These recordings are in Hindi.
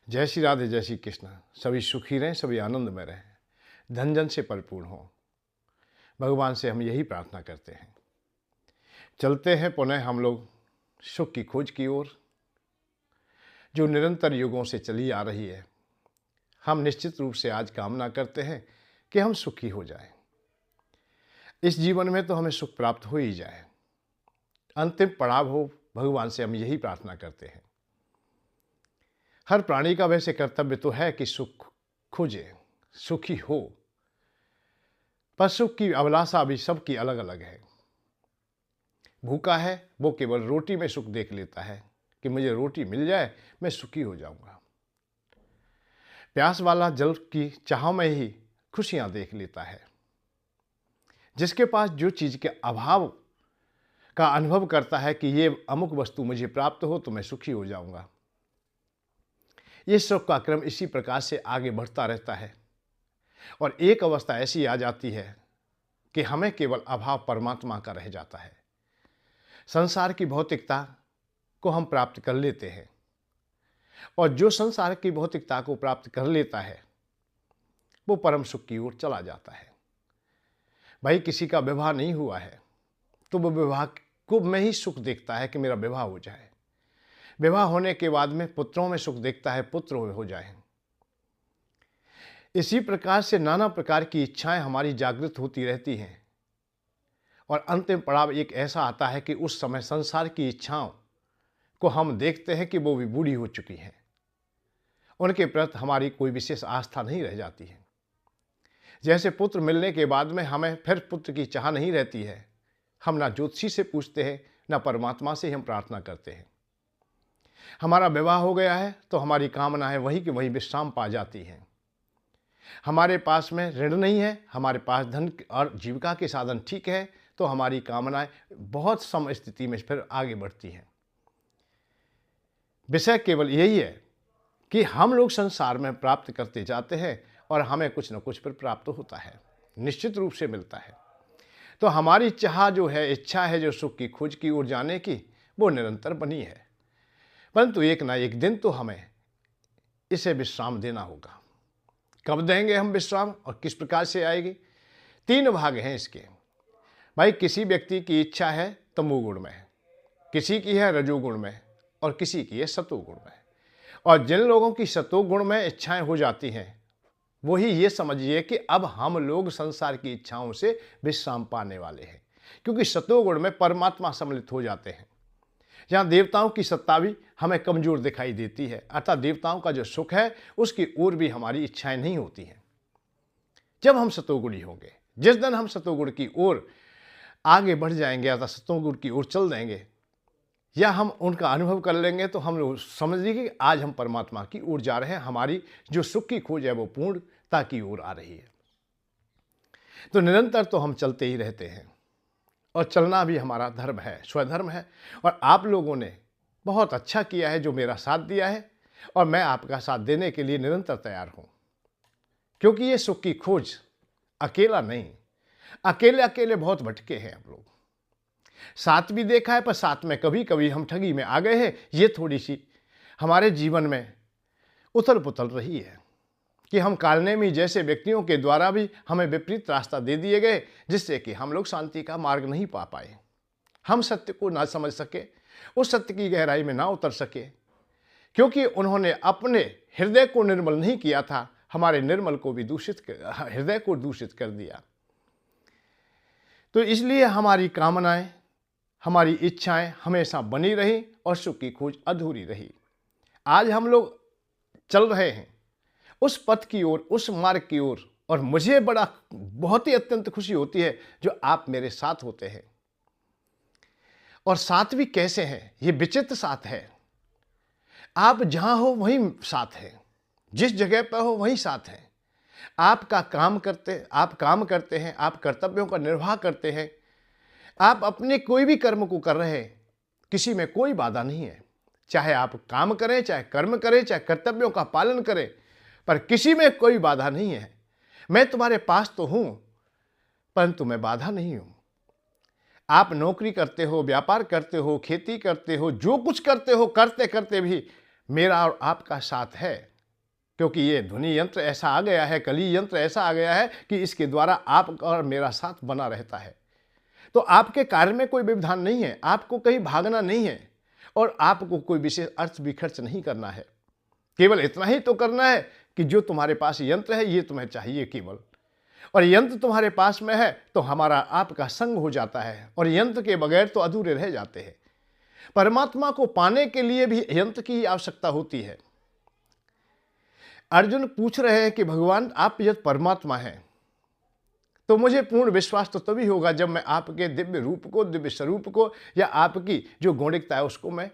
जय श्री राधे, जय श्री कृष्ण। सभी सुखी रहें, सभी आनंद में रहें, धन जन से परिपूर्ण हों। भगवान से हम यही प्रार्थना करते हैं। चलते हैं पुनः हम लोग सुख की खोज की ओर, जो निरंतर युगों से चली आ रही है। हम निश्चित रूप से आज कामना करते हैं कि हम सुखी हो जाएं। इस जीवन में तो हमें सुख प्राप्त हो ही जाए, अंतिम पड़ाव हो, भगवान से हम यही प्रार्थना करते हैं। हर प्राणी का वैसे कर्तव्य तो है कि सुख खोजे, सुखी हो, पर सुख की अभिलाषा भी सबकी अलग अलग है। भूखा है वो केवल रोटी में सुख देख लेता है कि मुझे रोटी मिल जाए मैं सुखी हो जाऊंगा। प्यास वाला जल की चाह में ही खुशियां देख लेता है। जिसके पास जो चीज के अभाव का अनुभव करता है कि ये अमुक वस्तु मुझे प्राप्त हो तो मैं सुखी हो जाऊंगा, ये सुख का क्रम इसी प्रकार से आगे बढ़ता रहता है। और एक अवस्था ऐसी आ जाती है कि हमें केवल अभाव परमात्मा का रह जाता है। संसार की भौतिकता को हम प्राप्त कर लेते हैं, और जो संसार की भौतिकता को प्राप्त कर लेता है वो परम सुख की ओर चला जाता है। भाई किसी का विवाह नहीं हुआ है तो वो विवाह को में ही सुख देखता है कि मेरा विवाह हो जाए। विवाह होने के बाद में पुत्रों में सुख देखता है, पुत्र हो जाए। इसी प्रकार से नाना प्रकार की इच्छाएं हमारी जागृत होती रहती हैं, और अंतिम पड़ाव एक ऐसा आता है कि उस समय संसार की इच्छाओं को हम देखते हैं कि वो भी बूढ़ी हो चुकी हैं। उनके प्रति हमारी कोई विशेष आस्था नहीं रह जाती है। जैसे पुत्र मिलने के बाद में हमें फिर पुत्र की चाह नहीं रहती है। हम ना ज्योतिषी से पूछते हैं, ना परमात्मा से हम प्रार्थना करते हैं। हमारा विवाह हो गया है तो हमारी कामनाएं वही कि वही विश्राम पा जाती हैं। हमारे पास में ऋण नहीं है, हमारे पास धन और जीविका के साधन ठीक है, तो हमारी कामनाएं बहुत सम स्थिति में फिर आगे बढ़ती हैं। विषय केवल यही है कि हम लोग संसार में प्राप्त करते जाते हैं और हमें कुछ न कुछ फिर प्राप्त होता है, निश्चित रूप से मिलता है। तो हमारी चाह जो है, इच्छा है जो सुख की खोज की ओर जाने की, वो निरंतर बनी है। परंतु एक ना एक दिन तो हमें इसे विश्राम देना होगा। कब देंगे हम विश्राम और किस प्रकार से आएगी? 3 भाग हैं इसके। भाई किसी व्यक्ति की इच्छा है तमोगुण में, किसी की है रजोगुण में, और किसी की है सतोगुण में। और जिन लोगों की सतोगुण में इच्छाएं हो जाती हैं, वही ये समझिए कि अब हम लोग संसार की इच्छाओं से विश्राम पाने वाले हैं, क्योंकि सतोगुण में परमात्मा सम्मिलित हो जाते हैं। जहाँ देवताओं की सत्ता भी हमें कमजोर दिखाई देती है, अर्थात देवताओं का जो सुख है उसकी ओर भी हमारी इच्छाएं नहीं होती हैं। जब हम सतोगुणी होंगे, जिस दिन हम सतोगुण की ओर आगे बढ़ जाएंगे अर्थात सतोगुण की ओर चल देंगे, या हम उनका अनुभव कर लेंगे, तो हम लोग समझ लीजिए कि आज हम परमात्मा की ओर जा रहे हैं। हमारी जो सुख की खोज है वो पूर्णता की ओर आ रही है। तो निरंतर तो हम चलते ही रहते हैं, और चलना भी हमारा धर्म है, स्वधर्म है। और आप लोगों ने बहुत अच्छा किया है जो मेरा साथ दिया है, और मैं आपका साथ देने के लिए निरंतर तैयार हूँ। क्योंकि ये सुख की खोज अकेला नहीं, अकेले अकेले बहुत भटके हैं हम लोग। साथ भी देखा है, पर साथ में कभी कभी हम ठगी में आ गए हैं। ये थोड़ी सी हमारे जीवन में उथल पुथल रही है कि हम कालनेमी जैसे व्यक्तियों के द्वारा भी हमें विपरीत रास्ता दे दिए गए, जिससे कि हम लोग शांति का मार्ग नहीं पा पाए। हम सत्य को ना समझ सके, उस सत्य की गहराई में ना उतर सके, क्योंकि उन्होंने अपने हृदय को निर्मल नहीं किया था, हमारे निर्मल को भी हृदय को दूषित कर दिया। तो इसलिए हमारी कामनाएं, हमारी इच्छाएं हमेशा बनी रही और सुख की खोज अधूरी रही। आज हम लोग चल रहे हैं उस पथ की ओर, उस मार्ग की ओर, और मुझे बहुत ही अत्यंत खुशी होती है जो आप मेरे साथ होते हैं। और साथ भी कैसे हैं, ये विचित्र साथ है। आप जहां हो वहीं साथ है, जिस जगह पर हो वहीं साथ है। आप काम करते हैं, आप कर्तव्यों का निर्वाह करते हैं, आप अपने कोई भी कर्म को कर रहे हैं, किसी में कोई बाधा नहीं है। चाहे आप काम करें, चाहे कर्म करें, चाहे कर्तव्यों का पालन करें, पर किसी में कोई बाधा नहीं है। मैं तुम्हारे पास तो हूं, परंतु मैं बाधा नहीं हूं। आप नौकरी करते हो, व्यापार करते हो, खेती करते हो, जो कुछ करते हो, करते करते भी मेरा और आपका साथ है। क्योंकि ये ध्वनि यंत्र ऐसा आ गया है, कली यंत्र ऐसा आ गया है कि इसके द्वारा आप और मेरा साथ बना रहता है। तो आपके कार्य में कोई व्यवधान नहीं है, आपको कहीं भागना नहीं है और आपको कोई विशेष अर्थ भी खर्च नहीं करना है। केवल इतना ही तो करना है कि जो तुम्हारे पास यंत्र है ये तुम्हें चाहिए केवल, और यंत्र तुम्हारे पास में है तो हमारा आपका संग हो जाता है, और यंत्र के बगैर तो अधूरे रह जाते हैं। परमात्मा को पाने के लिए भी यंत्र की आवश्यकता होती है। अर्जुन पूछ रहे हैं कि भगवान आप यदि परमात्मा हैं तो मुझे पूर्ण विश्वास तो तभी होगा जब मैं आपके दिव्य रूप को, दिव्य स्वरूप को, या आपकी जो गौणिकता है उसको मैं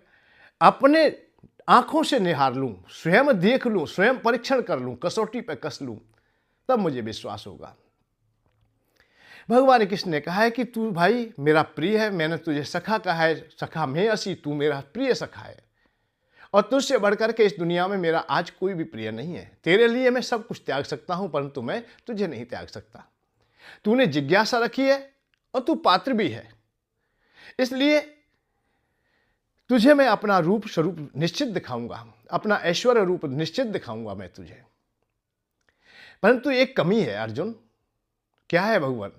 अपने आंखों से निहार लूं, स्वयं देख लूं, स्वयं परीक्षण कर लूं, कसौटी पे कस लूं, तब मुझे विश्वास होगा। भगवान कृष्ण ने कहा है कि तू भाई मेरा प्रिय है, मैंने तुझे सखा कहा है, सखा में असी, तू मेरा प्रिय सखा है, और तुझसे बढ़कर के इस दुनिया में मेरा आज कोई भी प्रिय नहीं है। तेरे लिए मैं सब कुछ त्याग सकता हूं, परंतु मैं तुझे नहीं त्याग सकता। तूने जिज्ञासा रखी है और तू पात्र भी है, इसलिए तुझे मैं अपना रूप स्वरूप निश्चित दिखाऊंगा, अपना ऐश्वर्य रूप निश्चित दिखाऊंगा मैं तुझे। परंतु एक कमी है अर्जुन। क्या है भगवान?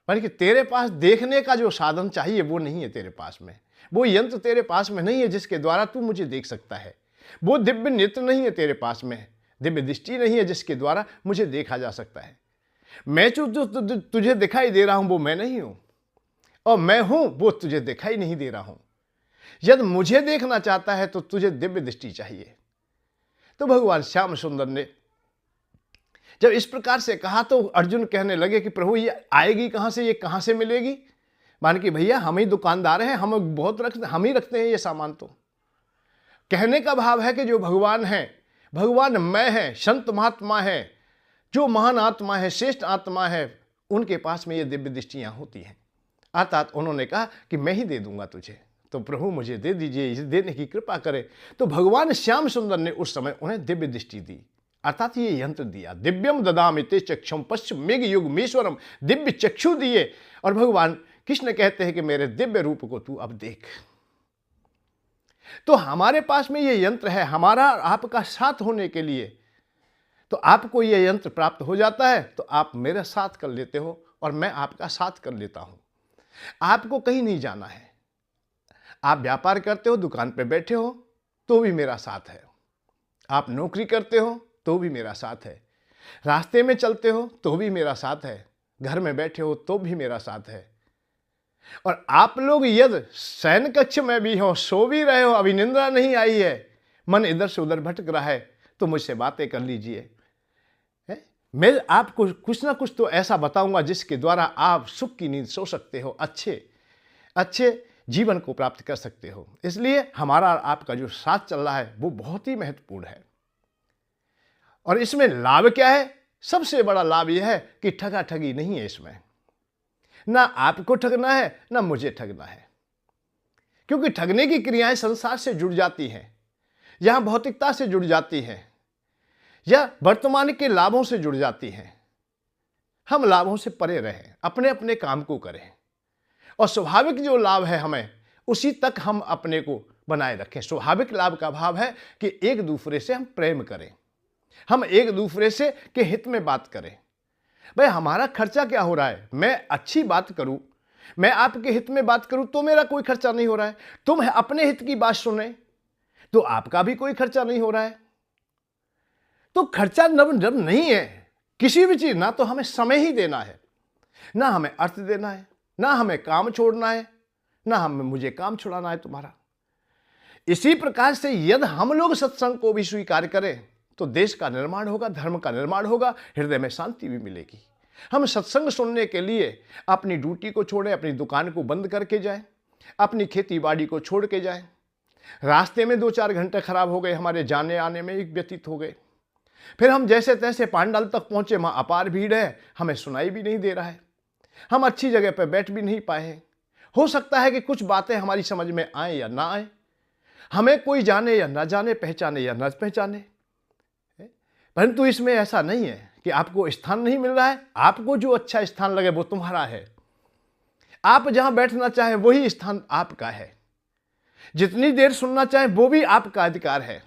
पर कि तेरे पास देखने का जो साधन चाहिए वो नहीं है तेरे पास में, वो यंत्र तेरे पास में नहीं है जिसके द्वारा तू मुझे देख सकता है। वो दिव्य नेत्र नहीं है तेरे पास में, दिव्य दृष्टि नहीं है जिसके द्वारा मुझे देखा जा सकता है। मैं जो तुझे दिखाई दे रहा हूं वो मैं नहीं हूं, और मैं हूं वो तुझे दिखाई नहीं दे रहा हूं। यदि मुझे देखना चाहता है तो तुझे दिव्य दृष्टि चाहिए। तो भगवान श्याम सुंदर ने जब इस प्रकार से कहा तो अर्जुन कहने लगे कि प्रभु ये आएगी कहां से, ये कहां से मिलेगी? मान कि भैया हम ही दुकानदार हैं, हम बहुत हम ही रखते हैं ये सामान। तो कहने का भाव है कि जो भगवान है, भगवान मैं है, संत महात्मा है, जो महान आत्मा है, श्रेष्ठ आत्मा है, उनके पास में ये दिव्य दृष्टियां होती हैं। अर्थात उन्होंने कहा कि मैं ही दे दूंगा तुझे, तो प्रभु मुझे दे दीजिए, इसे देने की कृपा करें। तो भगवान श्याम सुंदर ने उस समय उन्हें दिव्य दृष्टि दी, अर्थात ये यंत्र दिया। दिव्यम ददामि ते चक्षुम पश्चिम मेघ युगमेश्वरम, दिव्य चक्षु दिए। और भगवान कृष्ण कहते हैं कि मेरे दिव्य रूप को तू अब देख। तो हमारे पास में ये यंत्र है हमारा आपका साथ होने के लिए। तो आपको ये यंत्र प्राप्त हो जाता है तो आप मेरा साथ कर लेते हो और मैं आपका साथ कर लेता हूं। आपको कहीं नहीं जाना है। आप व्यापार करते हो, दुकान पे बैठे हो तो भी मेरा साथ है। आप नौकरी करते हो तो भी मेरा साथ है। रास्ते में चलते हो तो भी मेरा साथ है। घर में बैठे हो तो भी मेरा साथ है। और आप लोग यदि शयन कक्ष में भी हो, सो भी रहे हो, अभी निंद्रा नहीं आई है, मन इधर से उधर भटक रहा है, तो मुझसे बातें कर लीजिए। मैं आपको कुछ ना कुछ तो ऐसा बताऊंगा जिसके द्वारा आप सुख की नींद सो सकते हो, अच्छे जीवन को प्राप्त कर सकते हो। इसलिए हमारा आपका जो साथ चल रहा है वो बहुत ही महत्वपूर्ण है। और इसमें लाभ क्या है? सबसे बड़ा लाभ यह है कि ठगा ठगी नहीं है इसमें। ना आपको ठगना है ना मुझे ठगना है, क्योंकि ठगने की क्रियाएं संसार से जुड़ जाती हैं, यहां भौतिकता से जुड़ जाती हैं, या वर्तमान के लाभों से जुड़ जाती हैं। हम लाभों से परे रहें, अपने अपने काम को करें, और स्वाभाविक जो लाभ है हमें उसी तक हम अपने को बनाए रखें। स्वाभाविक लाभ का भाव है कि एक दूसरे से हम प्रेम करें, हम एक दूसरे से के हित में बात करें। भाई हमारा खर्चा क्या हो रहा है? मैं अच्छी बात करूं, मैं आपके हित में बात करूं तो मेरा कोई खर्चा नहीं हो रहा है। तुम अपने हित की बात सुने तो आपका भी कोई खर्चा नहीं हो रहा है। तो खर्चा जब नहीं है किसी भी चीज, ना तो हमें समय ही देना है, ना हमें अर्थ देना है, ना हमें काम छोड़ना है, ना हमें मुझे काम छुड़ाना है तुम्हारा। इसी प्रकार से यदि हम लोग सत्संग को भी स्वीकार करें तो देश का निर्माण होगा, धर्म का निर्माण होगा, हृदय में शांति भी मिलेगी। हम सत्संग सुनने के लिए अपनी ड्यूटी को छोड़े, अपनी दुकान को बंद करके जाएं, अपनी खेती बाड़ी को छोड़ के जाएं। रास्ते में 2-4 घंटे खराब हो गए, हमारे जाने आने में एक व्यतीत हो गए, फिर हम जैसे तैसे पांडाल तक पहुंचे, वहां अपार भीड़ है, हमें सुनाई भी नहीं दे रहा है, हम अच्छी जगह पर बैठ भी नहीं पाए। हो सकता है कि कुछ बातें हमारी समझ में आए या ना आए, हमें कोई जाने या ना जाने, पहचाने या ना पहचाने, परंतु इसमें ऐसा नहीं है कि आपको स्थान नहीं मिल रहा है। आपको जो अच्छा स्थान लगे वो तुम्हारा है। आप जहां बैठना चाहें वही स्थान आपका है। जितनी देर सुनना चाहें वो भी आपका अधिकार है।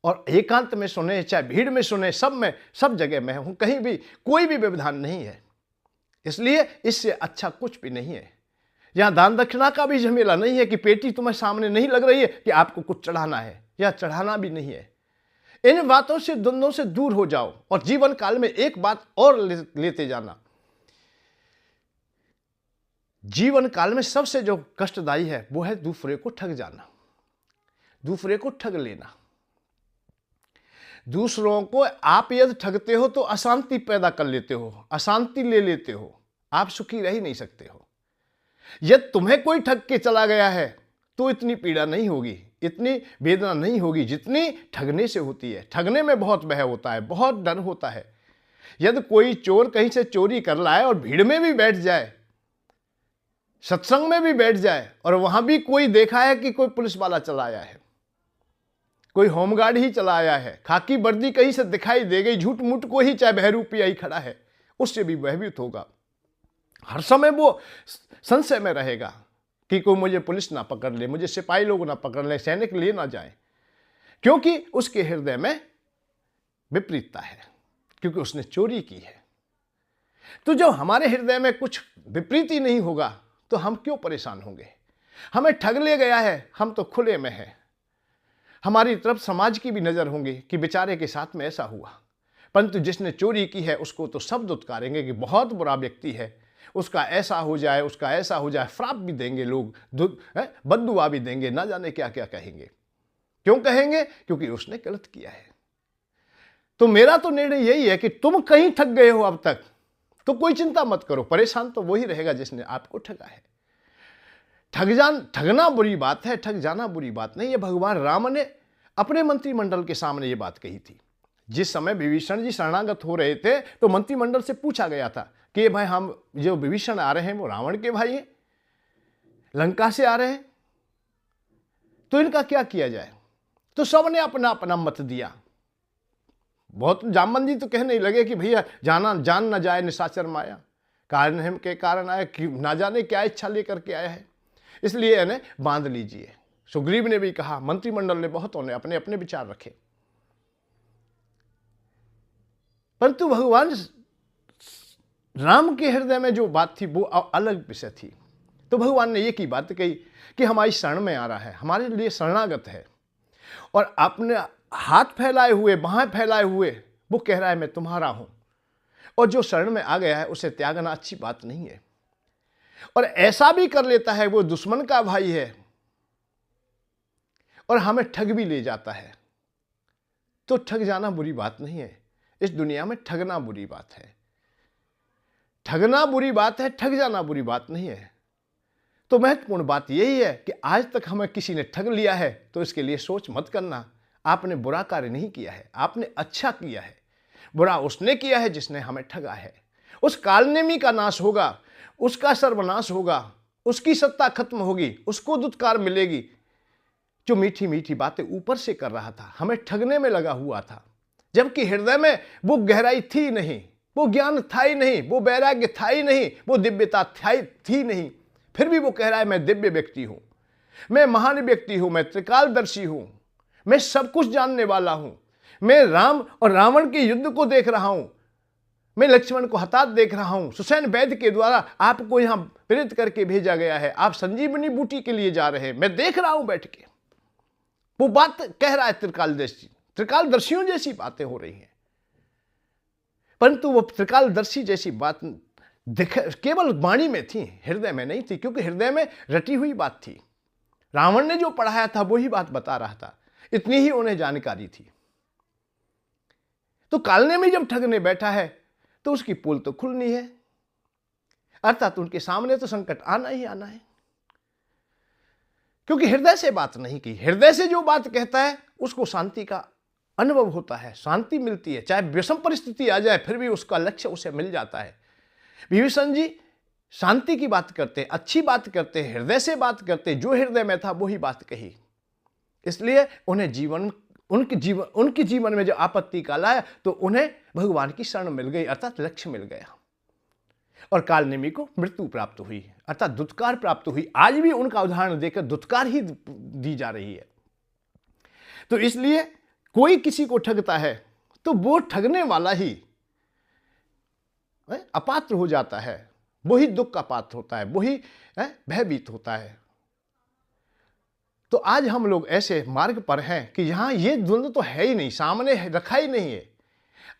और एकांत में सुने, चाहे भीड़ में सुने, सब जगह मैं हूं, कहीं भी कोई भी व्यवधान नहीं है। इसलिए इससे अच्छा कुछ भी नहीं है। यहां दान दक्षिणा का भी झमेला नहीं है कि पेटी तुम्हें सामने नहीं लग रही है कि आपको कुछ चढ़ाना है, या चढ़ाना भी नहीं है। इन बातों से, द्वंद्वों से दूर हो जाओ और जीवन काल में एक बात और लेते जाना। जीवन काल में सबसे जो कष्टदायी है वो है दूसरे को ठग जाना, दूसरे को ठग लेना। दूसरों को आप यदि ठगते हो तो अशांति पैदा कर लेते हो, अशांति ले लेते हो, आप सुखी रह ही नहीं सकते हो। यदि तुम्हें कोई ठग के चला गया है तो इतनी पीड़ा नहीं होगी, इतनी वेदना नहीं होगी जितनी ठगने से होती है। ठगने में बहुत भय होता है, बहुत डर होता है। यदि कोई चोर कहीं से चोरी कर लाए और भीड़ में भी बैठ जाए, सत्संग में भी बैठ जाए, और वहां भी कोई देखा है कि कोई पुलिस वाला चला आया है, कोई होमगार्ड ही चला आया है, खाकी वर्दी कहीं से दिखाई दे गई, झूठ मूठ को ही चाहे बहरूपिया ही खड़ा है, उससे भी भयभीत होगा। हर समय वो संशय में रहेगा कि कोई मुझे पुलिस ना पकड़ ले, मुझे सिपाही लोग ना पकड़ ले, सैनिक ले ना जाए, क्योंकि उसके हृदय में विपरीतता है, क्योंकि उसने चोरी की है। तो जब हमारे हृदय में कुछ विपरीत ही नहीं होगा तो हम क्यों परेशान होंगे? हमें ठग ले गया है, हम तो खुले में हैं। हमारी तरफ समाज की भी नजर होंगी कि बेचारे के साथ में ऐसा हुआ, परंतु जिसने चोरी की है उसको तो शब्द उत्कारेंगे कि बहुत बुरा व्यक्ति है, उसका ऐसा हो जाए, उसका ऐसा हो जाए, श्राप भी देंगे लोग, बद्दुआ भी देंगे, ना जाने क्या क्या कहेंगे। क्यों कहेंगे? क्योंकि उसने गलत किया है। तो मेरा तो निर्णय यही है कि तुम कहीं ठग गए हो अब तक तो कोई चिंता मत करो, परेशान तो वही रहेगा जिसने आपको ठगा है। ठगना बुरी बात है, ठग जाना बुरी बात नहीं है। भगवान राम ने अपने मंत्रिमंडल के सामने ये बात कही थी। जिस समय विभीषण जी शरणागत हो रहे थे तो मंत्रिमंडल से पूछा गया था कि भाई, हम जो विभीषण आ रहे हैं वो रावण के भाई हैं, लंका से आ रहे हैं, तो इनका क्या किया जाए? तो सबने अपना अपना मत दिया। बहुत जामवंत जी तो कहने लगे कि भैया जान ना जाए निशाचर माया, कारण हम के कारण आए, कि ना जाने क्या इच्छा लेकर के आया है, इसलिए इन्हें बांध लीजिए। सुग्रीव ने भी कहा, मंत्रिमंडल ने बहुतों ने अपने अपने विचार रखे, परंतु भगवान राम के हृदय में जो बात थी वो अलग विषय थी। तो भगवान ने ये की बात कही कि हमारी शरण में आ रहा है, हमारे लिए शरणागत है, और अपने हाथ फैलाए हुए, बाहें फैलाए हुए वो कह रहा है मैं तुम्हारा हूं, और जो शरण में आ गया है उसे त्यागना अच्छी बात नहीं है। और ऐसा भी कर लेता है, वो दुश्मन का भाई है और हमें ठग भी ले जाता है, तो ठग जाना बुरी बात नहीं है। इस दुनिया में ठगना बुरी बात है, ठगना बुरी बात है, ठग जाना बुरी बात नहीं है। तो महत्वपूर्ण बात यही है कि आज तक हमें किसी ने ठग लिया है तो इसके लिए सोच मत करना, आपने बुरा कार्य नहीं किया है, आपने अच्छा किया है। बुरा उसने किया है जिसने हमें ठगा है। उस कालनेमी का नाश होगा, उसका सर्वनाश होगा, उसकी सत्ता खत्म होगी, उसको दुत्कार मिलेगी जो मीठी मीठी बातें ऊपर से कर रहा था, हमें ठगने में लगा हुआ था, जबकि हृदय में वो गहराई थी नहीं, वो ज्ञान था ही नहीं, वो वैराग्य था ही नहीं, वो दिव्यता थी नहीं। फिर भी वो कह रहा है मैं दिव्य व्यक्ति हूं, मैं महान व्यक्ति हूं, मैं त्रिकालदर्शी हूं, मैं सब कुछ जानने वाला हूं, मैं राम और रावण के युद्ध को देख रहा हूं, मैं लक्ष्मण को हताहत देख रहा हूं, सुसैन वैद्य के द्वारा आपको यहां प्रेरित करके भेजा गया है, आप संजीवनी बूटी के लिए जा रहे हैं, मैं देख रहा हूं बैठ के। वो बात कह रहा है त्रिकालदर्शियों जैसी बातें हो रही हैं, परंतु वो त्रिकालदर्शी जैसी बात केवल वाणी में थी, हृदय में नहीं थी, क्योंकि हृदय में रटी हुई बात थी। रावण ने जो पढ़ाया था वही बात बता रहा था, इतनी ही उन्हें जानकारी थी। तो कालने में जब ठगने बैठा है तो उसकी पोल तो खुलनी है, अर्थात उनके सामने तो संकट आना ही आना है, क्योंकि हृदय से बात नहीं की। हृदय से जो बात कहता है उसको शांति का अनुभव होता है, शांति मिलती है, चाहे विषम परिस्थिति आ जाए फिर भी उसका लक्ष्य उसे मिल जाता है। विभीषण जी शांति की बात करते, अच्छी बात करते, हृदय से बात करते, जो हृदय में था वही बात कही, इसलिए उन्हें उनके जीवन में जो आपत्ति काल आया तो उन्हें भगवान की शरण मिल गई, अर्थात लक्ष्य मिल गया, और कालनेमी को मृत्यु प्राप्त हुई, अर्थात दुत्कार प्राप्त हुई। आज भी उनका उदाहरण देकर दुत्कार ही दी जा रही है। तो इसलिए कोई किसी को ठगता है तो वो ठगने वाला ही अपात्र हो जाता है, वही दुख का पात्र होता है, वही भयभीत होता है। तो आज हम लोग ऐसे मार्ग पर हैं कि यहां ये द्वंद्व तो है ही नहीं, सामने रखा ही नहीं है।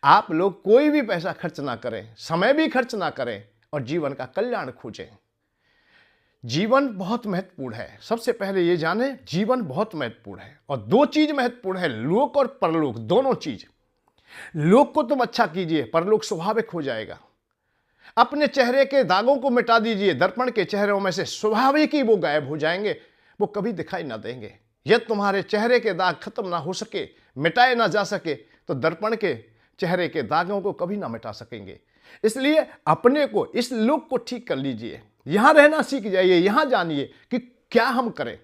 आप लोग कोई भी पैसा खर्च ना करें, समय भी खर्च ना करें और जीवन का कल्याण खोजें। जीवन बहुत महत्वपूर्ण है। सबसे पहले ये जाने जीवन बहुत महत्वपूर्ण है और दो चीज महत्वपूर्ण है, लोक और परलोक, दोनों चीज। लोक को तुम अच्छा कीजिए, परलोक स्वाभाविक हो जाएगा। अपने चेहरे के दागों को मिटा दीजिए, दर्पण के चेहरों में से स्वाभाविक ही वो गायब हो जाएंगे, वो कभी दिखाई ना देंगे। यदि तुम्हारे चेहरे के दाग खत्म ना हो सके, मिटाए ना जा सके, तो दर्पण के चेहरे के दागों को कभी ना मिटा सकेंगे। इसलिए अपने को, इस लुक को ठीक कर लीजिए, यहां रहना सीख जाइए, यहां जानिए कि क्या हम करें।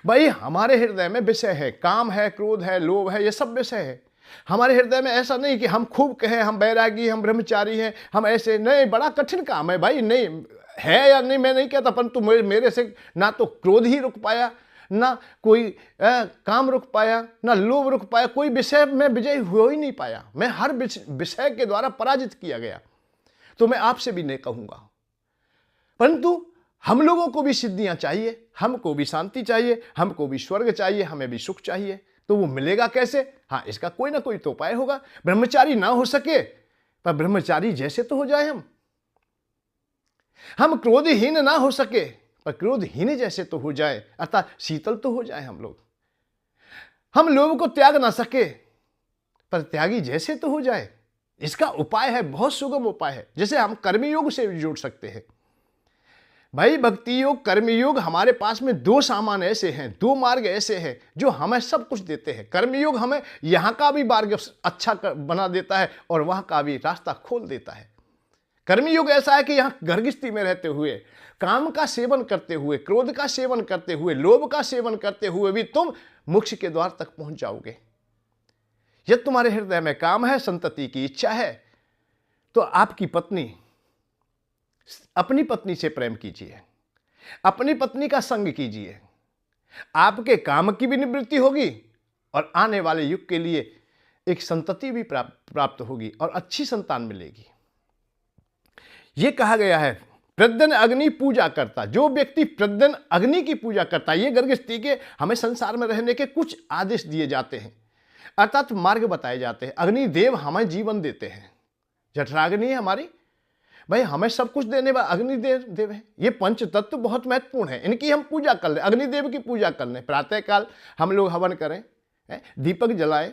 भाई हमारे हृदय में विषय है, काम है, क्रोध है, लोभ है, ये सब विषय है हमारे हृदय में। ऐसा नहीं कि हम खूब कहें हम बैरागी, हम ब्रह्मचारी हैं, हम ऐसे नहीं। बड़ा कठिन काम है भाई, नहीं है या नहीं मैं नहीं कहता, परंतु मेरे से ना तो क्रोध ही रुक पाया, ना कोई काम रुक पाया, ना लोभ रुक पाया, कोई विषय में विजय हो ही नहीं पाया। मैं हर विषय के द्वारा पराजित किया गया। तो मैं आपसे भी नहीं कहूंगा, परंतु हम लोगों को भी सिद्धियां चाहिए, हमको भी शांति चाहिए, हमको भी स्वर्ग चाहिए, हमें भी सुख चाहिए। तो वो मिलेगा कैसे? हाँ, इसका कोई ना कोई तो उपाय होगा। ब्रह्मचारी ना हो सके पर ब्रह्मचारी जैसे तो हो जाए। हम क्रोधहीन ना हो सके पर क्रोधहीन जैसे तो हो जाए, अर्थात शीतल तो हो जाए हम लोग। हम लोभ को त्याग ना सके पर त्यागी जैसे तो हो जाए। इसका उपाय है, बहुत सुगम उपाय है, जिसे हम कर्मयोग से भी जोड़ सकते हैं। भाई भक्ति योग, कर्मयोग, हमारे पास में दो सामान ऐसे हैं, दो मार्ग ऐसे हैं जो हमें सब कुछ देते हैं। कर्मयोग हमें यहाँ का भी मार्ग अच्छा बना देता है और वहाँ का भी रास्ता खोल देता है। कर्मयोग ऐसा है कि यहाँ गर्गस्थी में रहते हुए, काम का सेवन करते हुए, क्रोध का सेवन करते हुए, लोभ का सेवन करते हुए भी तुम मोक्ष के द्वार तक पहुंच जाओगे। यदि तुम्हारे हृदय में काम है, संतति की इच्छा है, तो आपकी पत्नी, अपनी पत्नी से प्रेम कीजिए, अपनी पत्नी का संग कीजिए। आपके काम की भी निवृत्ति होगी और आने वाले युग के लिए एक संतति भी प्राप्त होगी और अच्छी संतान मिलेगी। यह कहा गया है प्रद्यन अग्नि पूजा करता। जो व्यक्ति प्रद्यन अग्नि की पूजा करता है, ये गर्गस्थी के हमें संसार में रहने के कुछ आदेश दिए जाते हैं, अर्थात मार्ग बताए जाते हैं। अग्निदेव हमें जीवन देते हैं, जठराग्नि है हमारी, भाई हमें सब कुछ देने वाला अग्निदेव देव है। ये पंच तत्व बहुत महत्वपूर्ण है, इनकी हम पूजा कर लें, अग्निदेव की पूजा कर लें। प्रातःकाल हम लोग हवन करें, दीपक जलाएं,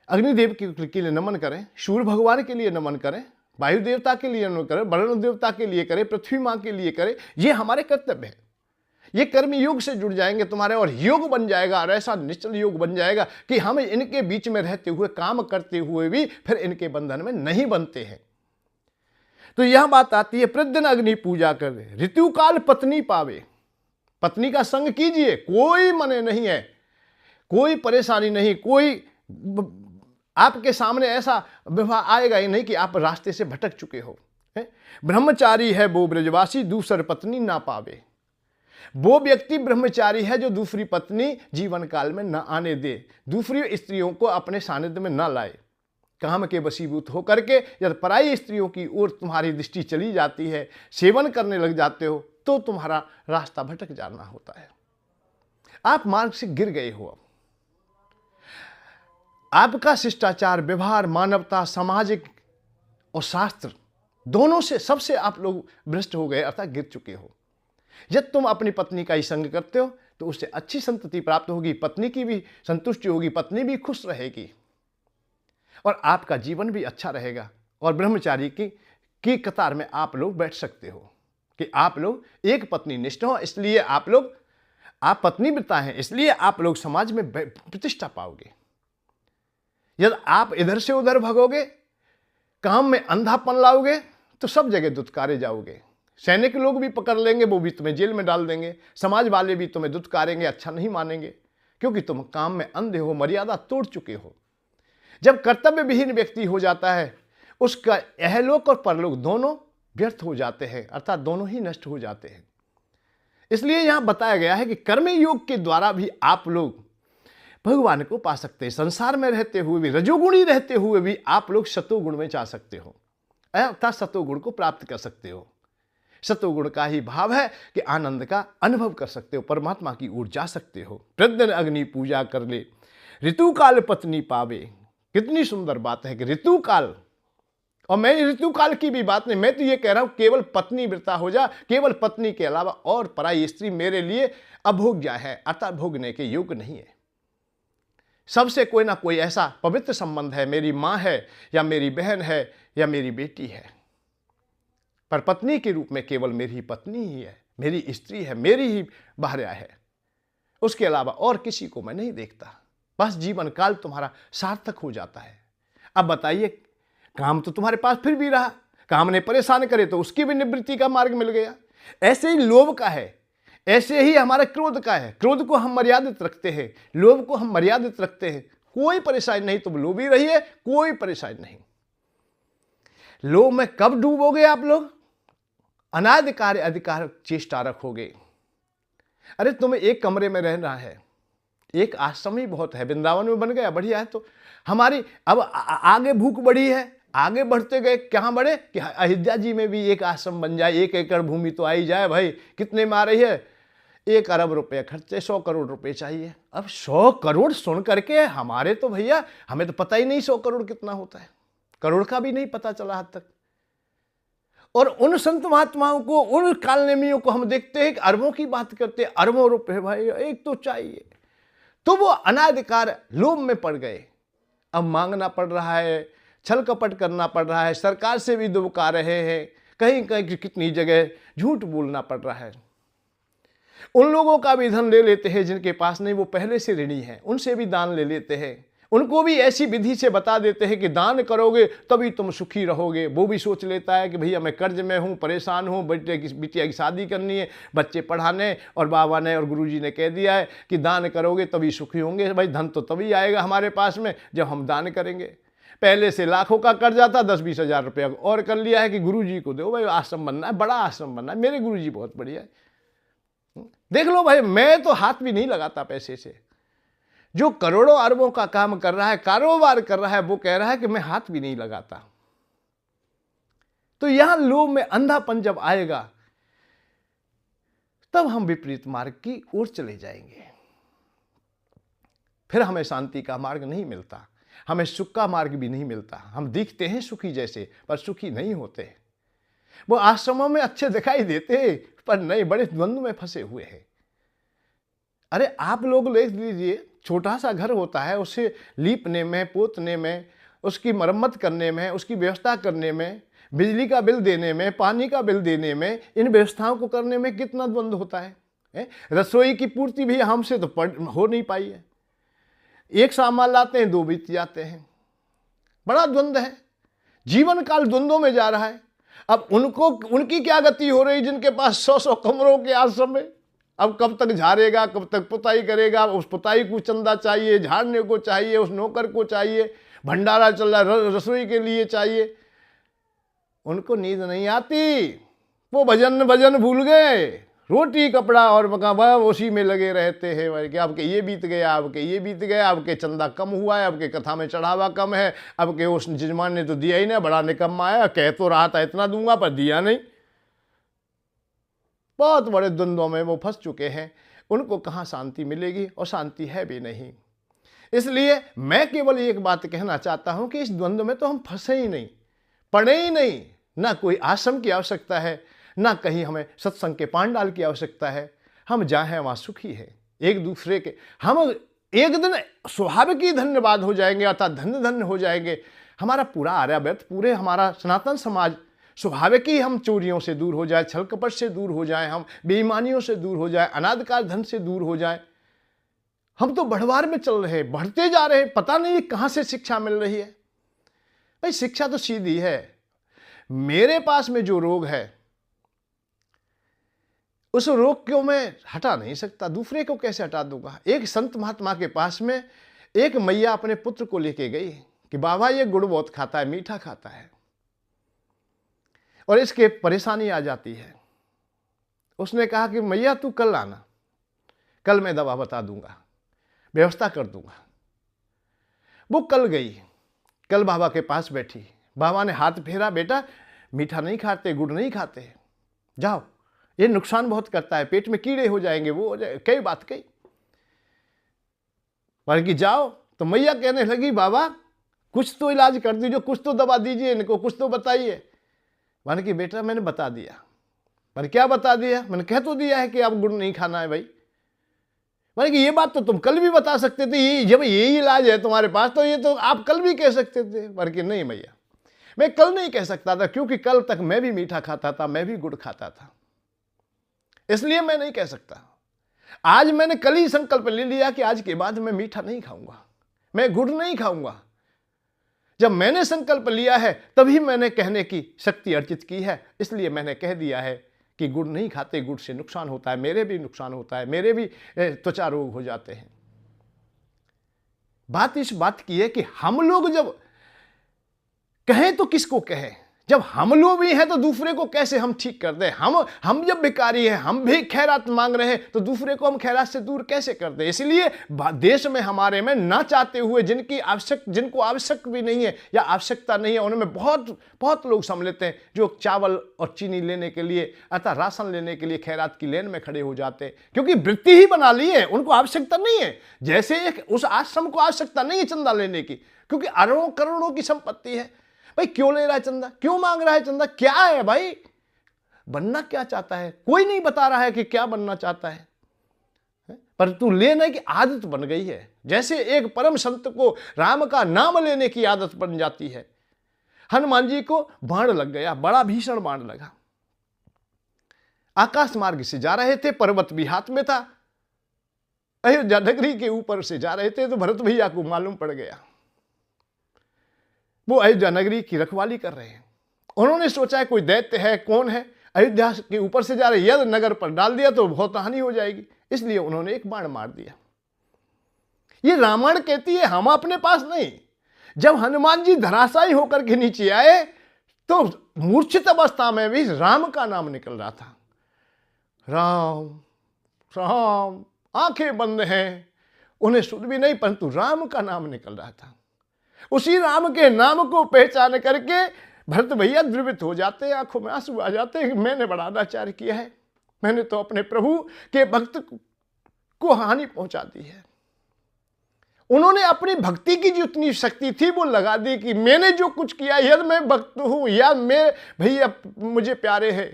अग्निदेव के लिए नमन करें, सूर्य भगवान के लिए नमन करें, वायु देवता के लिए नमन करें, वरुण देवता के लिए करें, पृथ्वी माँ के लिए करें। ये हमारे कर्तव्य है। ये कर्म योग से जुड़ जाएंगे तुम्हारे और योग बन जाएगा, और ऐसा निश्चल योग बन जाएगा कि हम इनके बीच में रहते हुए, काम करते हुए भी फिर इनके बंधन में नहीं बनते हैं। तो यह बात आती है प्रद्यन अग्नि पूजा कर, ऋतुकाल पत्नी पावे। पत्नी का संग कीजिए, कोई मने नहीं है, कोई परेशानी नहीं, कोई आपके सामने ऐसा विवाह आएगा ही नहीं कि आप रास्ते से भटक चुके हो। ब्रह्मचारी है वो ब्रजवासी, दूसर पत्नी ना पावे। वो व्यक्ति ब्रह्मचारी है जो दूसरी पत्नी जीवन काल में न आने दे, दूसरी स्त्रियों को अपने सानिध्य में न लाए। काम के वशीभूत होकर के यदि पराई स्त्रियों की ओर तुम्हारी दृष्टि चली जाती है, सेवन करने लग जाते हो, तो तुम्हारा रास्ता भटक जाना होता है। आप मार्ग से गिर गए हो। अब आपका शिष्टाचार, व्यवहार, मानवता, सामाजिक और शास्त्र दोनों से सबसे आप लोग भ्रष्ट हो गए, अर्थात गिर चुके हो। जब तुम अपनी पत्नी का ही संग करते हो तो उससे अच्छी संतति प्राप्त होगी, पत्नी की भी संतुष्टि होगी, पत्नी भी खुश रहेगी और आपका जीवन भी अच्छा रहेगा। और ब्रह्मचारी की कतार में आप लोग बैठ सकते हो कि आप लोग एक पत्नी निष्ठ हो, इसलिए आप पत्नी व्रता हैं, इसलिए आप लोग समाज में प्रतिष्ठा पाओगे। यदि आप इधर से उधर भगोगे, काम में अंधापन लाओगे, तो सब जगह दुत्कारे जाओगे। सैनिक लोग भी पकड़ लेंगे, वो भी तुम्हें जेल में डाल देंगे, समाज वाले भी तुम्हें दुत्कारेंगे, अच्छा नहीं मानेंगे, क्योंकि तुम काम में अंधे हो, मर्यादा तोड़ चुके हो। जब कर्तव्य विहीन व्यक्ति हो जाता है, उसका यहलोक और परलोक दोनों व्यर्थ हो जाते हैं, अर्थात दोनों ही नष्ट हो जाते हैं। इसलिए यहां बताया गया है कि कर्म योग के द्वारा भी आप लोग भगवान को पा सकते हैं। संसार में रहते हुए भी, रजोगुणी रहते हुए भी आप लोग सतोगुण में जा सकते हो, अर्थात सतोगुण को प्राप्त कर सकते हो। सतोगुण का ही भाव है कि आनंद का अनुभव कर सकते हो, परमात्मा की ओर जा सकते हो। प्रद्यन अग्नि पूजा कर ले, ऋतुकाल पत्नी पावे। कितनी सुंदर बात है कि ऋतुकाल, और मैं ऋतुकाल की भी बात नहीं, मैं तो ये कह रहा हूं केवल पत्नी व्रता हो जा, केवल पत्नी के अलावा और पराई स्त्री मेरे लिए अभोग्य है, अर्थात भोगने के योग्य नहीं है। सबसे कोई ना कोई ऐसा पवित्र संबंध है, मेरी मां है या मेरी बहन है या मेरी बेटी है, पर पत्नी के रूप में केवल मेरी ही पत्नी ही है, मेरी स्त्री है, मेरी ही भार्या है। उसके अलावा और किसी को मैं नहीं देखता। बस जीवन काल तुम्हारा सार्थक हो जाता है। अब बताइए, काम तो तुम्हारे पास फिर भी रहा, काम ने परेशान करे तो उसकी भी निवृत्ति का मार्ग मिल गया। ऐसे ही लोभ का है, ऐसे ही हमारा क्रोध का है। क्रोध को हम मर्यादित रखते हैं, लोभ को हम मर्यादित रखते हैं। कोई परेशानी नहीं, तुम लोभी रहिए, कोई परेशानी नहीं। लोभ में कब डूबोगे आप लोग? अनाधिकार अधिकार चेष्टा रखोगे। अरे तुम्हें एक कमरे में रहना है, एक आश्रम ही बहुत है, वृंदावन में बन गया, बढ़िया है। तो हमारी अब आगे भूख बढ़ी है, आगे बढ़ते गए, कहाँ बढ़े कि अयोध्या जी में भी एक आश्रम बन जाए, 1 एकड़ भूमि तो आई जाए। भाई कितने में आ रही है? 1 अरब रुपए खर्चे, 100 करोड़ रुपए चाहिए। अब 100 करोड़ सुन करके हमारे तो भैया, हमें तो पता ही नहीं 100 करोड़ कितना होता है, करोड़ का भी नहीं पता चला आज तक। और उन संत महात्माओं को, उन कालनेमियों को हम देखते हैं कि अरबों की बात करते हैं, अरबों रुपए भाई एक तो चाहिए। तो वो अनाधिकार लोभ में पड़ गए। अब मांगना पड़ रहा है, छल कपट करना पड़ रहा है, सरकार से भी दुबका रहे हैं, कहीं कहीं कितनी जगह झूठ बोलना पड़ रहा है। उन लोगों का भी धन ले लेते हैं जिनके पास नहीं, वो पहले से ऋणी हैं, उनसे भी दान ले लेते हैं। उनको भी ऐसी विधि से बता देते हैं कि दान करोगे तभी तुम सुखी रहोगे। वो भी सोच लेता है कि भैया मैं कर्ज में हूँ, परेशान हूँ, बिटिया की शादी करनी है, बच्चे पढ़ाने, और बाबा ने और गुरुजी ने कह दिया है कि दान करोगे तभी सुखी होंगे। भाई धन तो तभी आएगा हमारे पास में जब हम दान करेंगे। पहले से लाखों का कर्जा था, 10-20 हज़ार रुपया और कर लिया है कि गुरुजी को दो भाई, आश्रम बनना है, बड़ा आश्रम बनना है, मेरे गुरुजी बहुत बढ़िया है। देख लो भाई, मैं तो हाथ भी नहीं लगाता पैसे से। जो करोड़ों अरबों का काम कर रहा है, कारोबार कर रहा है, वो कह रहा है कि मैं हाथ भी नहीं लगाता। तो यहां लोभ में अंधापन जब आएगा, तब हम विपरीत मार्ग की ओर चले जाएंगे। फिर हमें शांति का मार्ग नहीं मिलता, हमें सुख का मार्ग भी नहीं मिलता। हम दिखते हैं सुखी जैसे, पर सुखी नहीं होते। वो आश्रमों में अच्छे दिखाई देते, पर नहीं, बड़े द्वंद्व में फंसे हुए हैं। अरे आप लोग देख लीजिए, छोटा सा घर होता है, उसे लीपने में, पोतने में, उसकी मरम्मत करने में, उसकी व्यवस्था करने में, बिजली का बिल देने में, पानी का बिल देने में, इन व्यवस्थाओं को करने में कितना द्वंद्व होता है। रसोई की पूर्ति भी हमसे तो हो नहीं पाई है। एक सामान लाते हैं, 2 बीत जाते हैं। बड़ा द्वंद्व है, जीवन काल द्वंद्वों में जा रहा है। अब उनकी क्या गति हो रही जिनके पास 100-100 कमरों के आश्रम है। अब कब तक झाड़ेगा, कब तक पुताई करेगा, उस पुताई को चंदा चाहिए, झाड़ने को चाहिए, उस नौकर को चाहिए, भंडारा चल रहा, रसोई के लिए चाहिए। उनको नींद नहीं आती, वो भजन भूल गए, रोटी कपड़ा और मकान उसी में लगे रहते हैं भाई, कि आपके ये बीत गया, आपके ये बीत गया, आपके चंदा कम हुआ है, आपके कथा में चढ़ावा कम है, आपके उस जजमान ने तो दिया ही नहीं, बड़ा निकम्मा आया, कह तो रहा था इतना दूंगा पर दिया नहीं। बहुत बड़े द्वंद्वों में वो फंस चुके हैं। उनको कहाँ शांति मिलेगी, और शांति है भी नहीं। इसलिए मैं केवल एक बात कहना चाहता हूं कि इस द्वंद्व में तो हम फंसे ही नहीं, पड़े ही नहीं। ना कोई आश्रम की आवश्यकता है, ना कहीं हमें सत्संग के पांडाल की आवश्यकता है। हम जहाँ हैं वहाँ सुखी है, एक दूसरे के। हम एक दिन स्वाभाविक ही धन्यवाद हो जाएंगे, अर्थात धन्य धन्य हो जाएंगे। हमारा पूरा आर्यावर्त, पूरे हमारा सनातन समाज स्वाभाविक ही हम चोरियों से दूर हो जाए, छल कपट से दूर हो जाए, हम बेईमानियों से दूर हो जाए, अनाधिकार धन से दूर हो जाए। हम तो बढ़वार में चल रहे, बढ़ते जा रहे, पता नहीं कहां से शिक्षा मिल रही है। भाई शिक्षा तो सीधी है। मेरे पास में जो रोग है, उस रोग को मैं हटा नहीं सकता, दूसरे को कैसे हटा दूंगा। एक संत महात्मा के पास में एक मैया अपने पुत्र को लेके गई कि बाबा ये गुड़ बहुत खाता है, मीठा खाता है, और इसके परेशानी आ जाती है। उसने कहा कि मैया तू कल आना, कल मैं दवा बता दूंगा। व्यवस्था कर दूंगा। वो कल गई, कल बाबा के पास बैठी, बाबा ने हाथ फेरा, बेटा मीठा नहीं खाते, गुड़ नहीं खाते, जाओ, ये नुकसान बहुत करता है, पेट में कीड़े हो जाएंगे, वो हो जाए, कई बात कही। बल्कि जाओ, तो मैया कहने लगी बाबा कुछ तो इलाज कर दीजिए, कुछ तो दवा दीजिए इनको, कुछ तो बताइए। मैंने कि बेटा मैंने बता दिया। मैंने क्या बता दिया? मैंने कह तो दिया है कि आप गुड़ नहीं खाना है भाई। मैंने कि ये बात तो तुम कल भी बता सकते थे, ये जब यही इलाज है तुम्हारे पास तो ये तो आप कल भी कह सकते थे। मैंने कि नहीं मैया, मैं कल नहीं कह सकता था, क्योंकि कल तक मैं भी मीठा खाता था, मैं भी गुड़ खाता था, इसलिए मैं नहीं कह सकता। आज मैंने कल ही संकल्प ले लिया कि आज के बाद मैं मीठा नहीं खाऊंगा, मैं गुड़ नहीं खाऊंगा। जब मैंने संकल्प लिया है तभी मैंने कहने की शक्ति अर्जित की है, इसलिए मैंने कह दिया है कि गुड़ नहीं खाते, गुड़ से नुकसान होता है, मेरे भी नुकसान होता है, मेरे भी त्वचा रोग हो जाते हैं। बात इस बात की है कि हम लोग जब कहें तो किसको कहें, जब हम लोग भी हैं तो दूसरे को कैसे हम ठीक कर दें। हम जब भिखारी हैं, हम भी खैरात मांग रहे हैं, तो दूसरे को हम खैरात से दूर कैसे कर दें। इसलिए देश में हमारे में ना चाहते हुए जिनको आवश्यक भी नहीं है या आवश्यकता नहीं है, उनमें बहुत लोग समझ लेते हैं, जो चावल और चीनी लेने के लिए अर्थात राशन लेने के लिए खैरात की लेन में खड़े हो जाते हैं, क्योंकि वृत्ति ही बना ली है, उनको आवश्यकता नहीं है। जैसे उस आश्रम को आवश्यकता नहीं है चंदा लेने की, क्योंकि अरबों करोड़ों की संपत्ति है। भाई क्यों ले रहा है चंदा, क्यों मांग रहा है चंदा, क्या है भाई, बनना क्या चाहता है? कोई नहीं बता रहा है कि क्या बनना चाहता है, पर तू लेने की आदत बन गई है। जैसे एक परम संत को राम का नाम लेने की आदत बन जाती है। हनुमान जी को बाण लग गया, बड़ा भीषण बाण लगा। आकाश मार्ग से जा रहे थे, पर्वत भी हाथ में था, अयोध्या नगरी के ऊपर से जा रहे थे, तो भरत भैया को मालूम पड़ गया। वो अयोध्या नगरी की रखवाली कर रहे हैं। उन्होंने सोचा है कोई दैत्य है, कौन है, अयोध्या के ऊपर से जा रहे, यदि नगर पर डाल दिया तो बहुत हानि हो जाएगी, इसलिए उन्होंने एक बाण मार दिया। ये रामायण कहती है, हम अपने पास नहीं। जब हनुमान जी धराशायी होकर के नीचे आए तो मूर्छित अवस्था में भी राम का नाम निकल रहा था। राम राम, आंखें बंद हैं, उन्हें सुध भी नहीं, परंतु राम का नाम निकल रहा था। उसी राम के नाम को पहचान करके भरत भैया द्रवित हो जाते हैं, आंखों में आंसू आ जाते हैं कि मैंने बड़ा अनाचार किया है, मैंने तो अपने प्रभु के भक्त को हानि पहुंचा दी है। उन्होंने अपनी भक्ति की जितनी शक्ति थी वो लगा दी कि मैंने जो कुछ किया, यदि मैं भक्त हूं या मैं भैया मुझे प्यारे है,